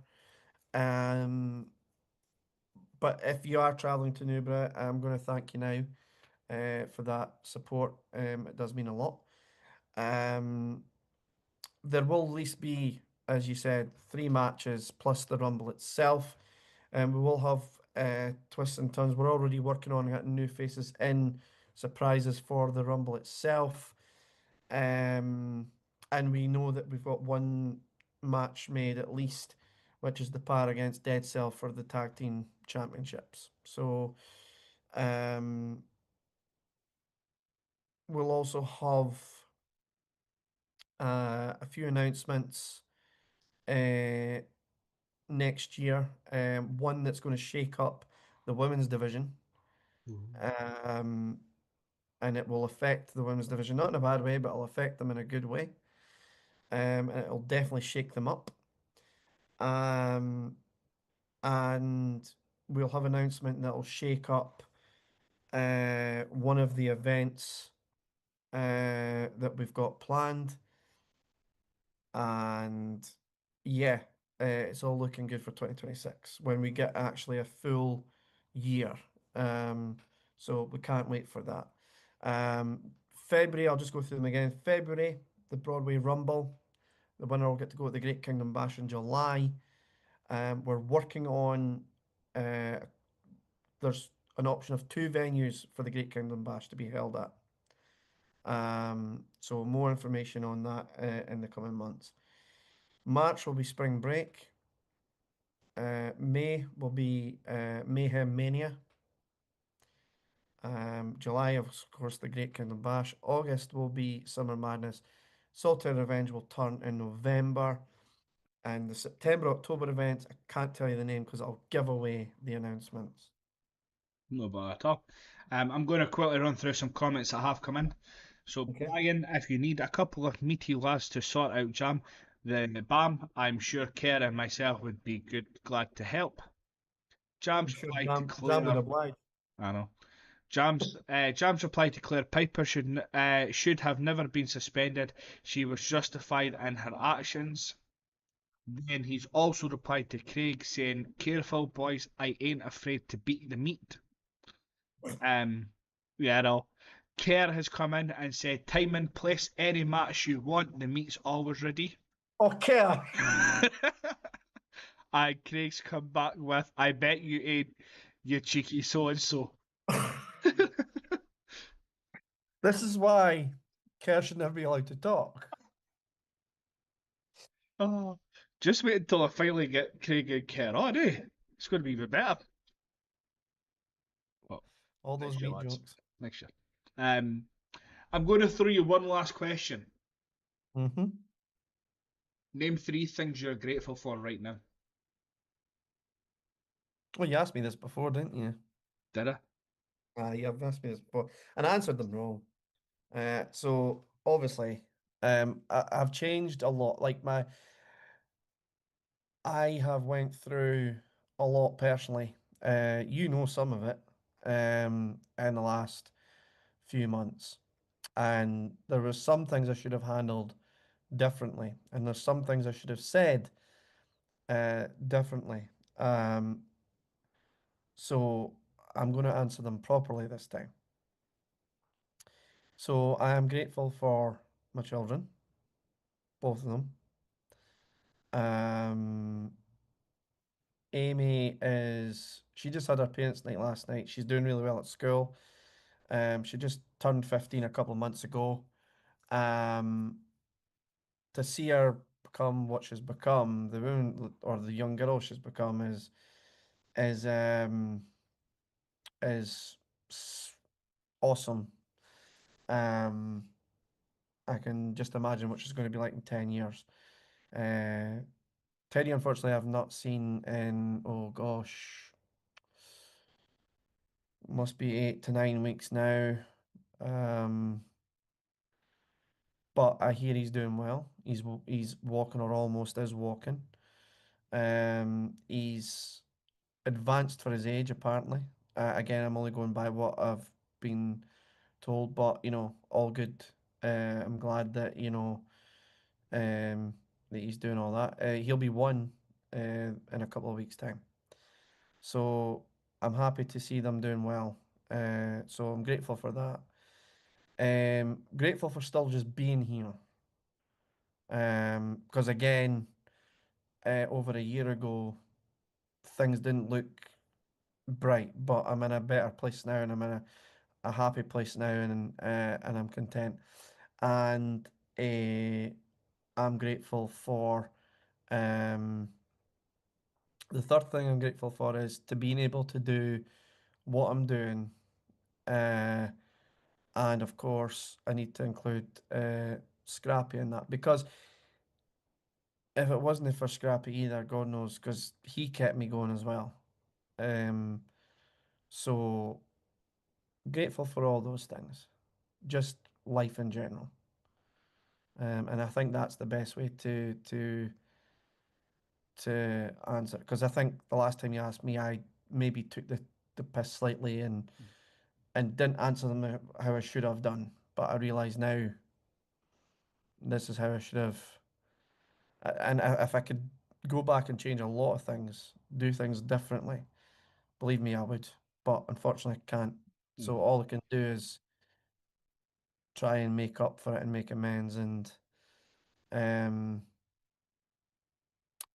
Um, but if you are traveling to Newborough, I'm going to thank you now for that support. It does mean a lot. Um, there will at least be, as you said, 3 matches plus the Rumble itself. And we will have twists and turns. We're already working on getting new faces in, surprises for the Rumble itself. And we know that we've got one match made at least, which is the pair against Dead Cell for the tag team championships. So um, we'll also have a few announcements uh, next year. One that's going to shake up the women's division. Um, and it will affect the women's division, not in a bad way, but it'll affect them in a good way. And it'll definitely shake them up. Um, and we'll have an announcement that will shake up one of the events that we've got planned. And yeah, it's all looking good for 2026 when we get actually a full year. Um, So we can't wait for that. February, I'll just go through them again. February, the Broadway Rumble. The winner will get to go to the Great Kingdom Bash in July. We're working on, uh, there's an option of two venues for the Great Kingdom Bash to be held at. So more information on that in the coming months. March will be spring break. May will be Mayhem Mania. July, of course, the Great Kingdom Bash. August will be Summer Madness. Saltire Revenge will turn in November. And the September, October events, I can't tell you the name because I'll give away the announcements. No bother at all. I'm going to quickly run through some comments that have come in. So, Okay. Brian, if you need a couple of meaty lads to sort out Jam, then bam, I'm sure Kerr and myself would be glad to help. I'm Jam's sure reply to Jam would Claire, oblige. I know. Jam's reply to Claire Piper should have never been suspended. She was justified in her actions. Then he's also replied to Craig saying, "Careful, boys, I ain't afraid to beat the meat." Um, yeah, no. Kerr has come in and said, "Time and place any match you want. The meat's always ready." Okay. And Craig's come back with, "I bet you ain't, you cheeky so and so." This is why Kerr should never be allowed to talk. Oh, just wait until I finally get Craig and Kerr on, eh? It's going to be even better. Well, All those next year, meat lads. jokes. Next year. Um, I'm going to throw you one last question. Mm-hmm. Name three things you're grateful for right now. Well, you asked me this before, didn't you? Did I? Yeah, you've asked me this before, and I answered them wrong. So obviously, I've changed a lot. I have went through a lot personally. You know some of it, in the last few months, and there was some things I should have handled differently, and there's some things I should have said, differently. So I'm going to answer them properly this time. So I am grateful for my children, both of them. Um, she just had her parents' night last night. She's doing really well at school. She just turned 15 a couple of months ago. Um, to see her become what she's become, the woman or the young girl she's become is um is awesome. Um, I can just imagine what she's going to be like in 10 years. Uh, Teddy, unfortunately, I've not seen in, oh gosh, must be 8 to 9 weeks now. Um, but I hear he's doing well. He's walking or almost is walking. He's advanced for his age, apparently. Again, I'm only going by what I've been told, but all good. I'm glad that that he's doing all that. He'll be one in a couple of weeks' time. So I'm happy to see them doing well. So I'm grateful for that. Grateful for still just being here. Because again, over a year ago, things didn't look bright, but I'm in a better place now, and I'm in a happy place now, and I'm content. And I'm grateful for um, the third thing I'm grateful for is to being able to do what I'm doing. Uh, and of course, I need to include Scrappy in that because if it wasn't for Scrappy either, God knows, because he kept me going as well. Um, so grateful for all those things, just life in general. And I think that's the best way to answer because I think the last time you asked me, I maybe took the piss slightly and didn't answer them how I should have done. But I realise now this is how I should have. And if I could go back and change a lot of things, do things differently, believe me, I would. But unfortunately, I can't. So all I can do is try and make up for it and make amends. And um,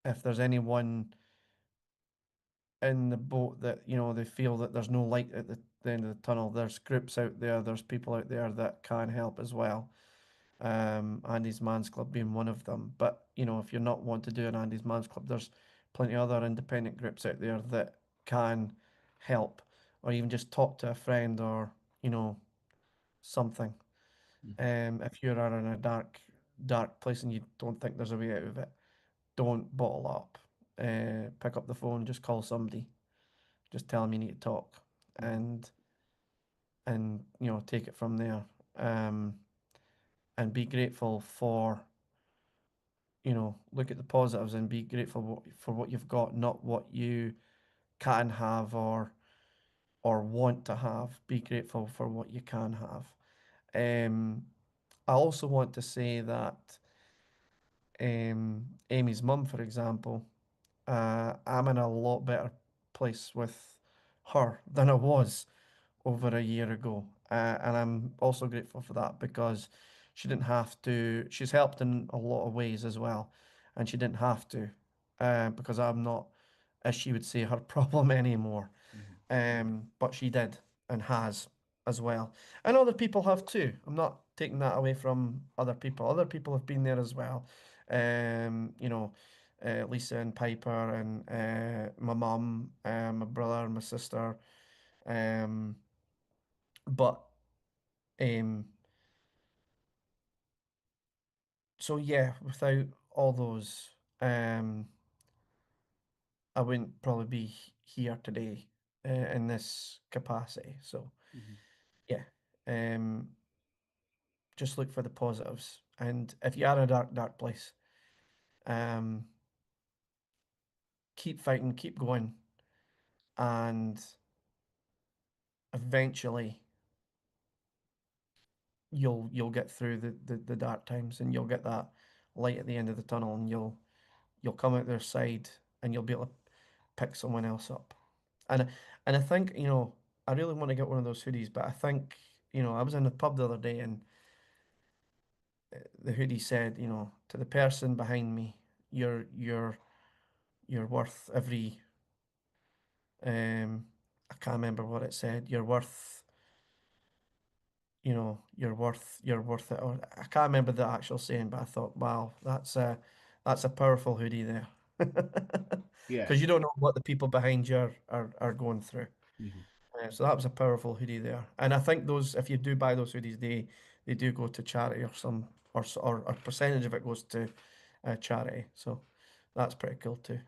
if there's anyone in the boat that, they feel that there's no light at the end of the tunnel, there's groups out there, there's people out there that can help as well. Andy's Man's Club being one of them. But, if you're not want to do an Andy's Man's Club, there's plenty of other independent groups out there that can help, or even just talk to a friend, or, something. If you're in a dark place and you don't think there's a way out of it, don't bottle up. Pick up the phone, just call somebody, just tell them you need to talk, and take it from there. Um, and be grateful for, look at the positives and be grateful for what you've got, not what you can have or want to have. Be grateful for what you can have. I also want to say that Amy's mum, for example, I'm in a lot better place with her than I was over a year ago. And I'm also grateful for that because she didn't have to, she's helped in a lot of ways as well. And she didn't have to, because I'm not, as she would say, her problem anymore. But she did and has as well. And other people have too. I'm not taking that away from other people. Other people have been there as well. Um, you know, Lisa and Piper and my mum, my brother, my sister. Um, but um, so yeah, without all those, I wouldn't probably be here today in this capacity. So yeah, um, just look for the positives. And if you are in a dark place, um, keep fighting, keep going, and eventually you'll get through the dark times, and you'll get that light at the end of the tunnel, and you'll come out their side, and you'll be able to pick someone else up. And and I think, I really want to get one of those hoodies, but I think, I was in the pub the other day, and the hoodie said, to the person behind me, you're worth every I can't remember what it said. You're worth, you're worth it. Or I can't remember the actual saying, but I thought, wow, that's a powerful hoodie there. Yeah. Because you don't know what the people behind you are going through. Mhm. So that was a powerful hoodie there. And I think those, if you do buy those hoodies, they do go to charity, or a percentage of it goes to charity. So that's pretty cool too.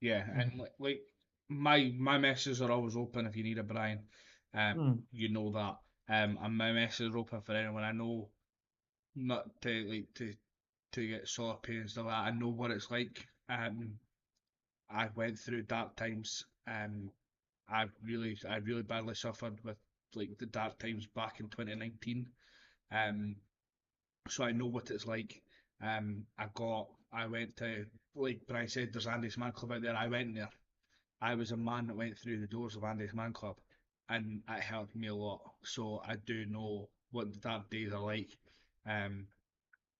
Yeah, Mm. and like my messages are always open if you need a Brian. Mm. You know that. And my messages are open for anyone. I know not to to get sloppy and stuff like that. I know what it's like. I went through dark times. I really badly suffered with like the dark times back in 2019. Um, so I know what it's like. I went to, like Brian said, there's Andy's Man Club out there. I went there. I was a man that went through the doors of Andy's Man Club, and it helped me a lot. So I do know what the dark days are like. Um,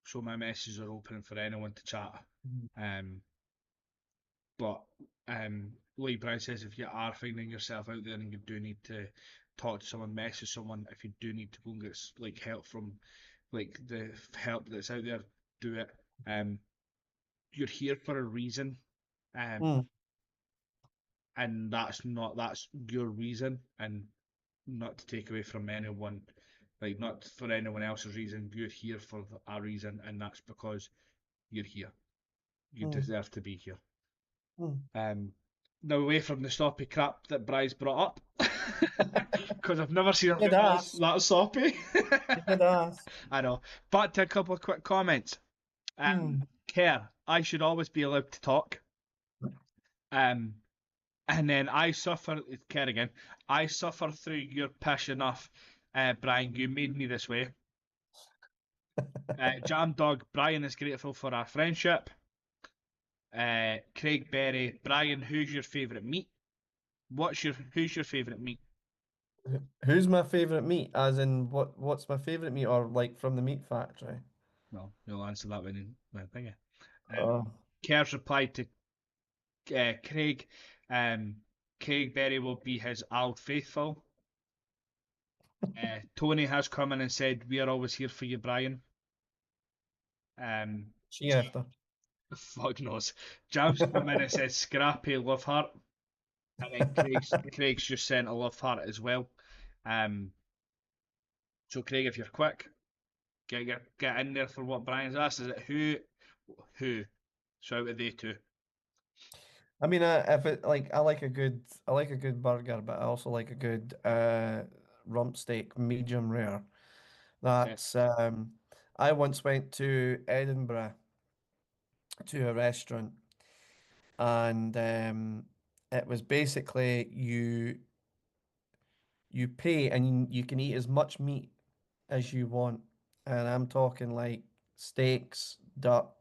so my messages are open for anyone to chat. Mm. Um, but like Brian says, if you are finding yourself out there and you do need to talk to someone, message someone, if you do need to go and get like help from like the help that's out there, do it. Um, you're here for a reason, um, Mm. and that's your reason, and not to take away from anyone, like not for anyone else's reason. You're here for a reason, and that's because you're here. You Mm. deserve to be here. Mm. Um, Now away from the soppy crap that Bry's brought up, because I've never seen a Good room ass. that soppy. Good ass. I know. Back to a couple of quick comments. Hmm. Care, I should always be allowed to talk. Um, and then I suffer. Care again. I suffer through your pish enough, Brian. You made me this way. Jam Dog, Brian is grateful for our friendship. Craig Berry, Brian, who's your favourite meat? Who's your favourite meat? Who's my favorite meat? As in, what's my favorite meat, or like from the meat factory? Well, you'll answer that when thingy. Um, Oh, Kerr's replied to Craig. Um, Craig Berry will be his Old Faithful. Tony has come in and said, "We are always here for you, Bryan." Um, she after. fuck knows. Jam's come in and said, "Scrappy, love heart," and then Craig's just sent a love heart as well. Um, so Craig, if you're quick, get in there for what Brian's asked. Is it who? So out of they two. I mean, if it like, I like a good burger, but I also like a good rump steak, medium rare. Okay. That's I once went to Edinburgh to a restaurant, and it was basically you pay and you can eat as much meat as you want, and I'm talking like steaks, duck.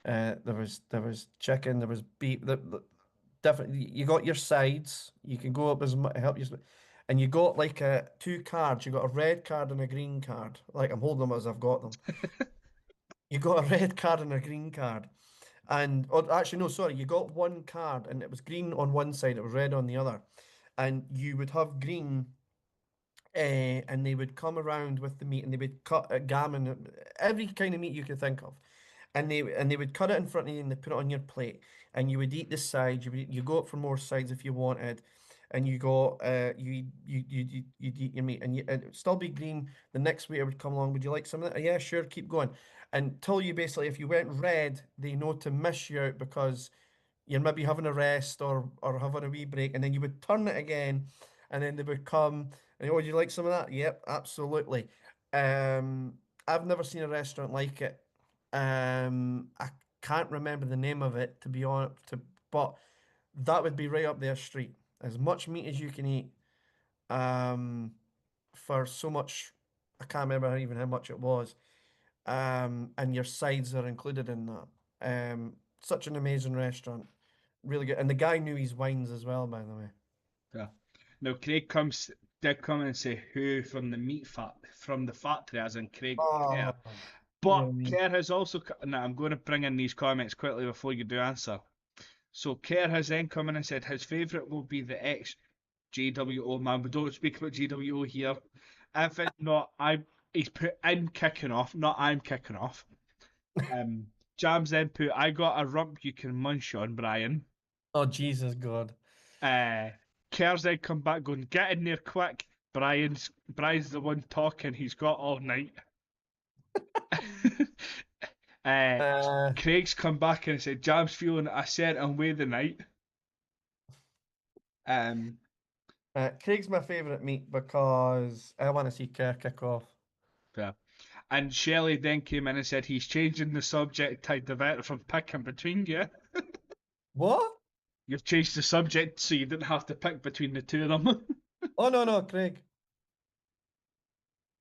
There was chicken, there was beef. Different. You got your sides. You can go up as much help you, and you got like two cards. You got a red card and a green card. Like I'm holding them as I've got them. You got a red card and a green card, and or actually no, sorry, you got one card and it was green on one side, it was red on the other, and you would have green. And they would come around with the meat and they would cut gammon, every kind of meat you could think of, and they would cut it in front of you and they put it on your plate and you would eat the sides. You go up for more sides if you wanted, and you got you'd eat your meat and it would still be green. The next waiter would come along. Would you like some of that? Yeah, sure, keep going. Until you basically, if you went red, they know to miss you out because you're maybe having a rest or having a wee break, and then you would turn it again, and then they would come and oh, would you like some of that? Yep, absolutely. I've never seen a restaurant like it. I can't remember the name of it to be honest, but that would be right up their street. As much meat as you can eat, um, for so much. I can't remember even how much it was. And your sides are included in that. Such an amazing restaurant. Really good. And the guy knew his wines as well, by the way. Yeah. Now Craig did come and say who from the from the factory, as in Craig Kerr. Oh, But dear me. Kerr has also now I'm going to bring in these comments quickly before you do answer. So Kerr has then come in and said his favourite will be the ex JWO man. We don't speak about JWO here. If it's not, he's put in kicking off, not I'm kicking off. Jams then put I got a rump you can munch on, Brian. Oh, Jesus God. Uh, Kerr's then come back going, get in there quick. Brian's the one talking. He's got all night. uh, Uh, Craig's come back and said, Jam's feeling I sent him away the night. Um, Craig's my favourite meat because I want to see Kerr kick off. yeah. And Shelley then came in and said he's changing the subject to divert it from picking between you. What? You've changed the subject so you didn't have to pick between the two of them. Oh, no, no, Craig.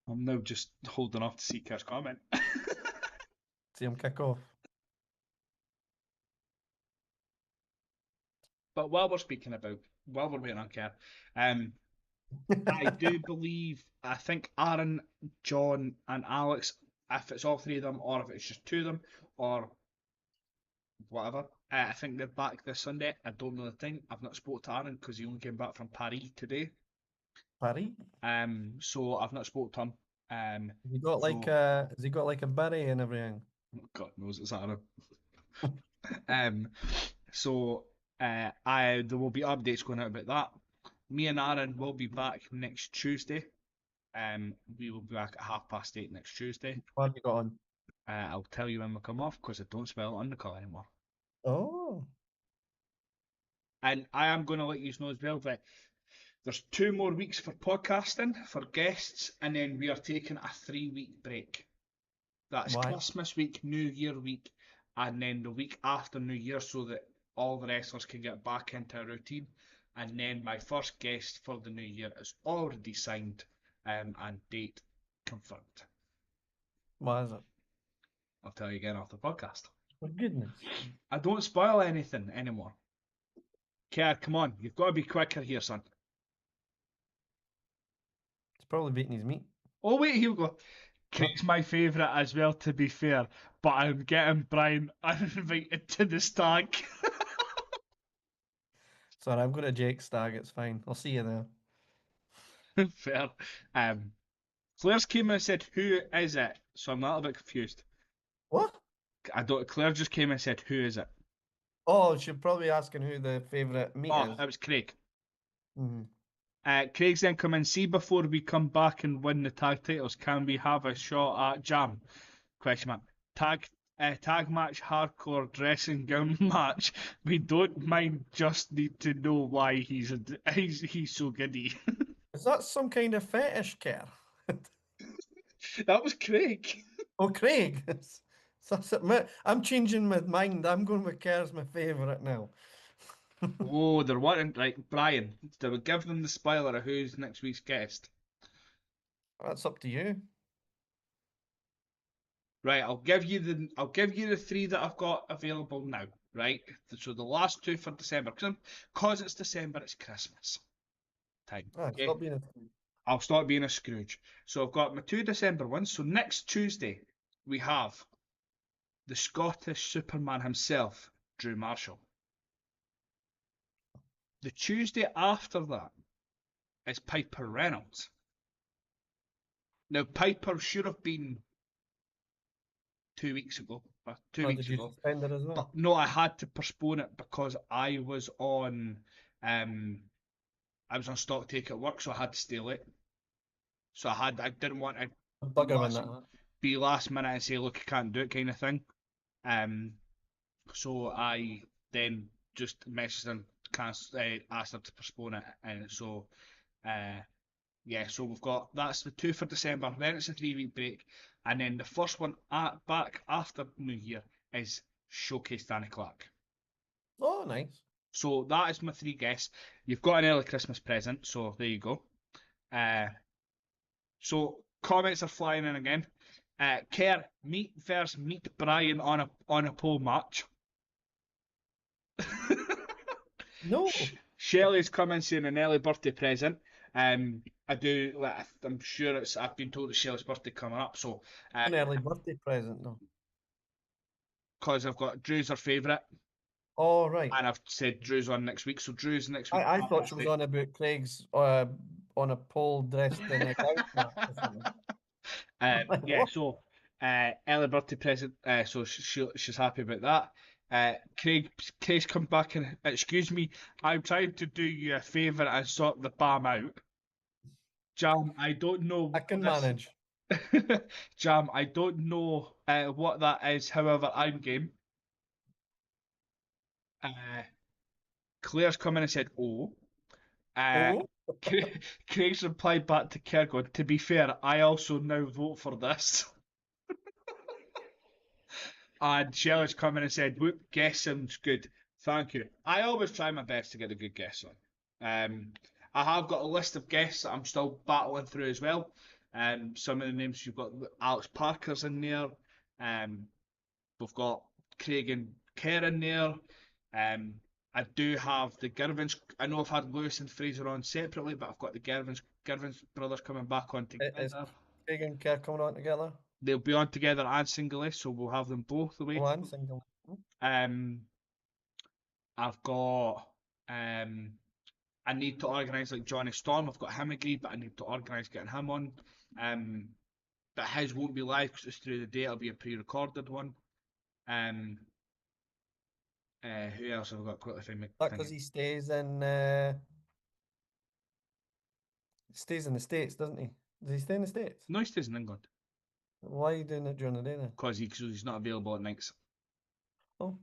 I'm now just holding off to see Kerr's comment. See him kick off. But while we're waiting on Kerr, um, I do believe, I think Aaron, John, and Alex, if it's all three of them, or if it's just two of them, or whatever, I think they're back this Sunday. I don't know the thing. I've not spoke to Aaron because he only came back from Paris today. Barry? So I've not spoke to him. So Has he got like a berry and everything? God knows it's Aaron. Um, so I there will be updates going out about that. Me and Aaron will be back next Tuesday. We will be back at 8:30 next Tuesday. What have you got on? I'll tell you when we come off because I don't spell it on the call anymore. Oh, And I am going to let you know as well that there's 2 more weeks for podcasting for guests, and then we are taking a 3 week break. That's why? Christmas week, New Year week, and then the week after New Year, so that all the wrestlers can get back into a routine. And then my first guest for the new year is already signed, and date confirmed. Why is it? I'll tell you again after the podcast. For goodness. I don't spoil anything anymore. Kerr, come on, you've got to be quicker here, son. probably beating his meat. Oh wait, here we go. Oh, Craig's my favourite as well, to be fair, but I'm getting Bryan uninvited to the stag. sorry, I'm going to Jake Stag. It's fine. I'll see you there. Fair. Um, Claire's came in and said, "Who is it?" So I'm a little bit confused. What? I don't. Claire just came in and said, "Who is it?" Oh, she's probably asking who the favorite meat Oh, is. it was Craig. Mhm. Craig's then come in. See, before we come back and win the tag titles, can we have a shot at Jam? Question mark. Tag match, hardcore dressing gown match. We don't mind. Just need to know why he's so giddy. Is that some kind of fetish care? That was Craig. Oh, Craig. I'm changing my mind. I'm going with Kerr's my favorite now. Oh, they're wanting like Bryan. They would give them the spoiler of who's next week's guest. That's up to you. Right, I'll give you the three that I've got available now. Right, so the last two for December, because it's December, it's Christmas time. Ah, Okay, stop being a. I'll start being a Scrooge. So I've got my two December ones. So next Tuesday we have the Scottish Superman himself, Drew Marshall. The Tuesday after that is Piper Reynolds. Now Piper should have been 2 weeks ago, or two Oh, did weeks you ago, suspend it as but well? no, I had to postpone it because um I was on stock take at work, so I had to stay late. So I didn't want to be Bugger him in that. Huh? last minute and say, look, I can't do it kind of thing. Um, so I then just messaged them, asked them to postpone it, and so uh, yeah, so we've got that's the two for December. Then it's a 3 week break, and then the first one back after New Year is Showcase Danny Clark. Oh, nice. So that is my three guests. You've got an early Christmas present, so there you go. Uh, so comments are flying in again. Kerr, meet Bryan on a pole match. No, Shelley's coming saying an early birthday present. I do. Like, I'm sure it's. I've been told it's Shelley's birthday coming up, so an early birthday present, no. because I've got Drew's her favourite, Oh, right. and I've said Drew's on next week, so Drew's next week I for my thought she was birthday. on about Craig's on a pole dressed in a gown match or something. I'm like, Yeah, what? so early birthday present. So she's happy about that. Craig's come back and excuse me, I'm trying to do you a favour and sort the BAM out. Jam, I don't know I what can this. manage. Jam, I don't know what that is. However, I'm game. Uh, Claire's come in and said, "Oh." Uh, Oh, Craig's replied back to Kergon. To be fair, I also now vote for this. And Shelley's come in and said, "Whoop, guess sounds good. Thank you." I always try my best to get a good guess on. I have got a list of guests that I'm still battling through as well. Some of the names you've got Alex Parker's in there. Um, we've got Craig and Kerr in there. Um, I do have the Girvins. I know I've had Lewis and Fraser on separately, but I've got the Girvins brothers coming back on is together. Craig and Kerr coming on together? They'll be on together and singly, so we'll have them both the way Oh, I'm through. single. Um, I've got um, I need to organise like Johnny Storm. I've got him agreed, but I need to organise getting him on. Um, but his won't be live because it's through the day. It'll be a pre-recorded one. Um, who else have I got? Quickly find my That because thing. he stays in the States, doesn't he? Does he stay in the States? No, he stays in England Why are you doing it during the day then? because he's not available at nights. Oh,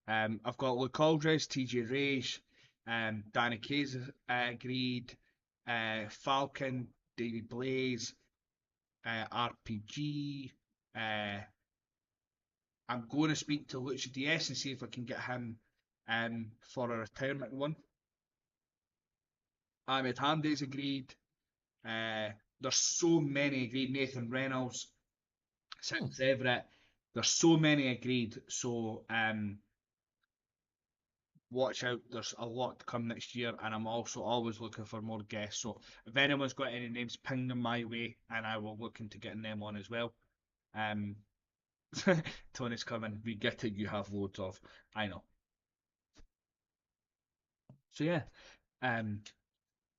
I've got Luke Aldridge, TJ Rage, Danny Kaye's agreed, Falcon, Davey Blaze, RPG. Uh, I'm going to speak to Lucha DS and see if I can get him for a retirement one. Ahmed Hamdi's agreed. There's so many agreed. Nathan Reynolds, hmm. Six Everett. There's so many agreed. So watch out. There's a lot to come next year, and I'm also always looking for more guests. So if anyone's got any names, ping them my way, and I will look into getting them on as well. Um, Tony's coming. We get it. You have loads of. I know. So yeah. Um,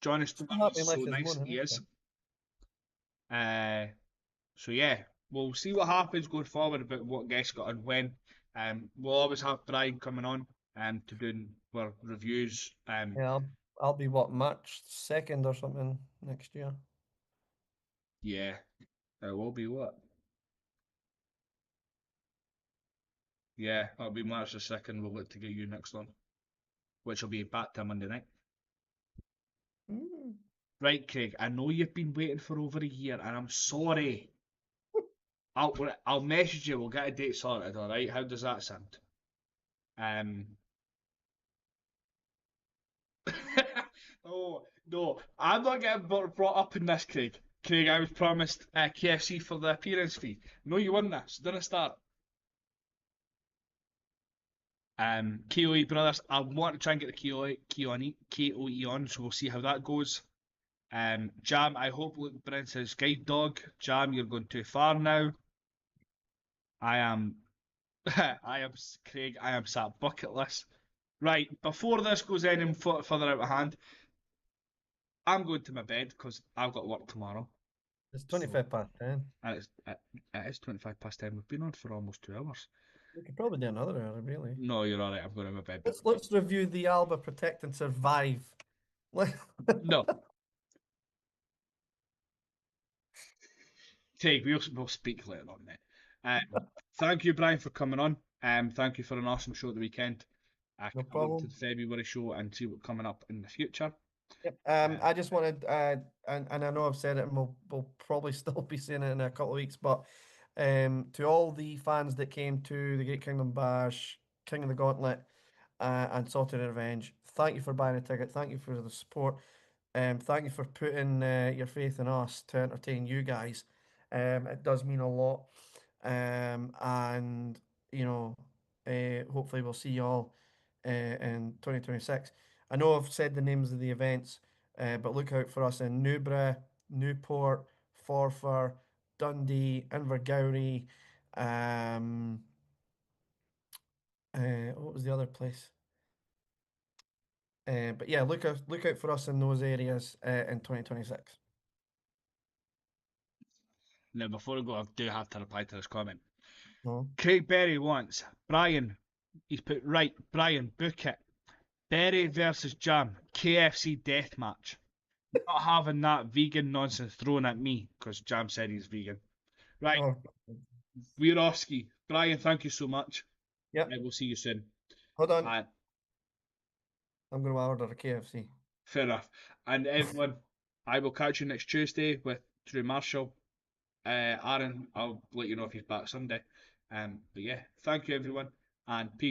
John is I'm happy so unless there's more nice. He than is. okay. Uh, so yeah, we'll see what happens going forward about what guests got and when. We'll always have Bryan coming on to do our reviews. Yeah, I'll be what, March 2nd or something next year. Yeah, it will be what? Yeah, that'll be March the 2nd. We'll look to get you next on, which will be back to Monday night. Mm. Right, Craig, I know you've been waiting for over a year, and I'm sorry. I'll message you. We'll get a date sorted. All right? How does that sound? Um. Oh no, I'm not getting brought up in this, Craig. Craig, I was promised KFC for the appearance fee. No, you won this. Didn't start. KOE brothers, I want to try and get the KOE on, so we'll see how that goes. Jam, I hope Luke Brent says guide dog. Jam, you're going too far now. I am, I am Craig. I am sat bucket list. Right, before this goes any further out of hand, I'm going to my bed because I've got work tomorrow. It's So 25 past 10. it is 25 past 10. We've been on for almost 2 hours. We could probably do another hour, really. No, you're all right. I'm going to my bed. Let's review the Alba Protect and Survive. No, Craig, we'll speak later on, mate. Thank you, Bryan, for coming on. Thank you for an awesome show at the weekend. I No can't wait to problem. the February show and see what's coming up in the future. Yep. Uh, I just wanted, and I know I've said it, and we'll probably still be saying it in a couple of weeks, but to all the fans that came to the Great Kingdom Bash, King of the Gauntlet, and Saltire Revenge, thank you for buying a ticket. Thank you for the support. Thank you for putting your faith in us to entertain you guys. It does mean a lot. And you know, hopefully we'll see you all in 2026. I know I've said the names of the events, but look out for us in Newborough, Newport, Forfar, Dundee, Invergowrie. Um, what was the other place? But yeah, look out for us in those areas in 2026. Now, before I go, I do have to reply to this comment. No. Craig Berry wants Bryan. He's put right. Bryan, book it. Berry versus Jam. KFC death match. Not having that vegan nonsense thrown at me because Jam said he's vegan. Right, Oh, Wieroski. Bryan, thank you so much. yep. I will see you soon. Hold on. And I'm going to order a KFC. fair enough. And everyone, I will catch you next Tuesday with Drew Marshall. Aaron, I'll let you know if he's back Sunday. But yeah, thank you everyone, and peace.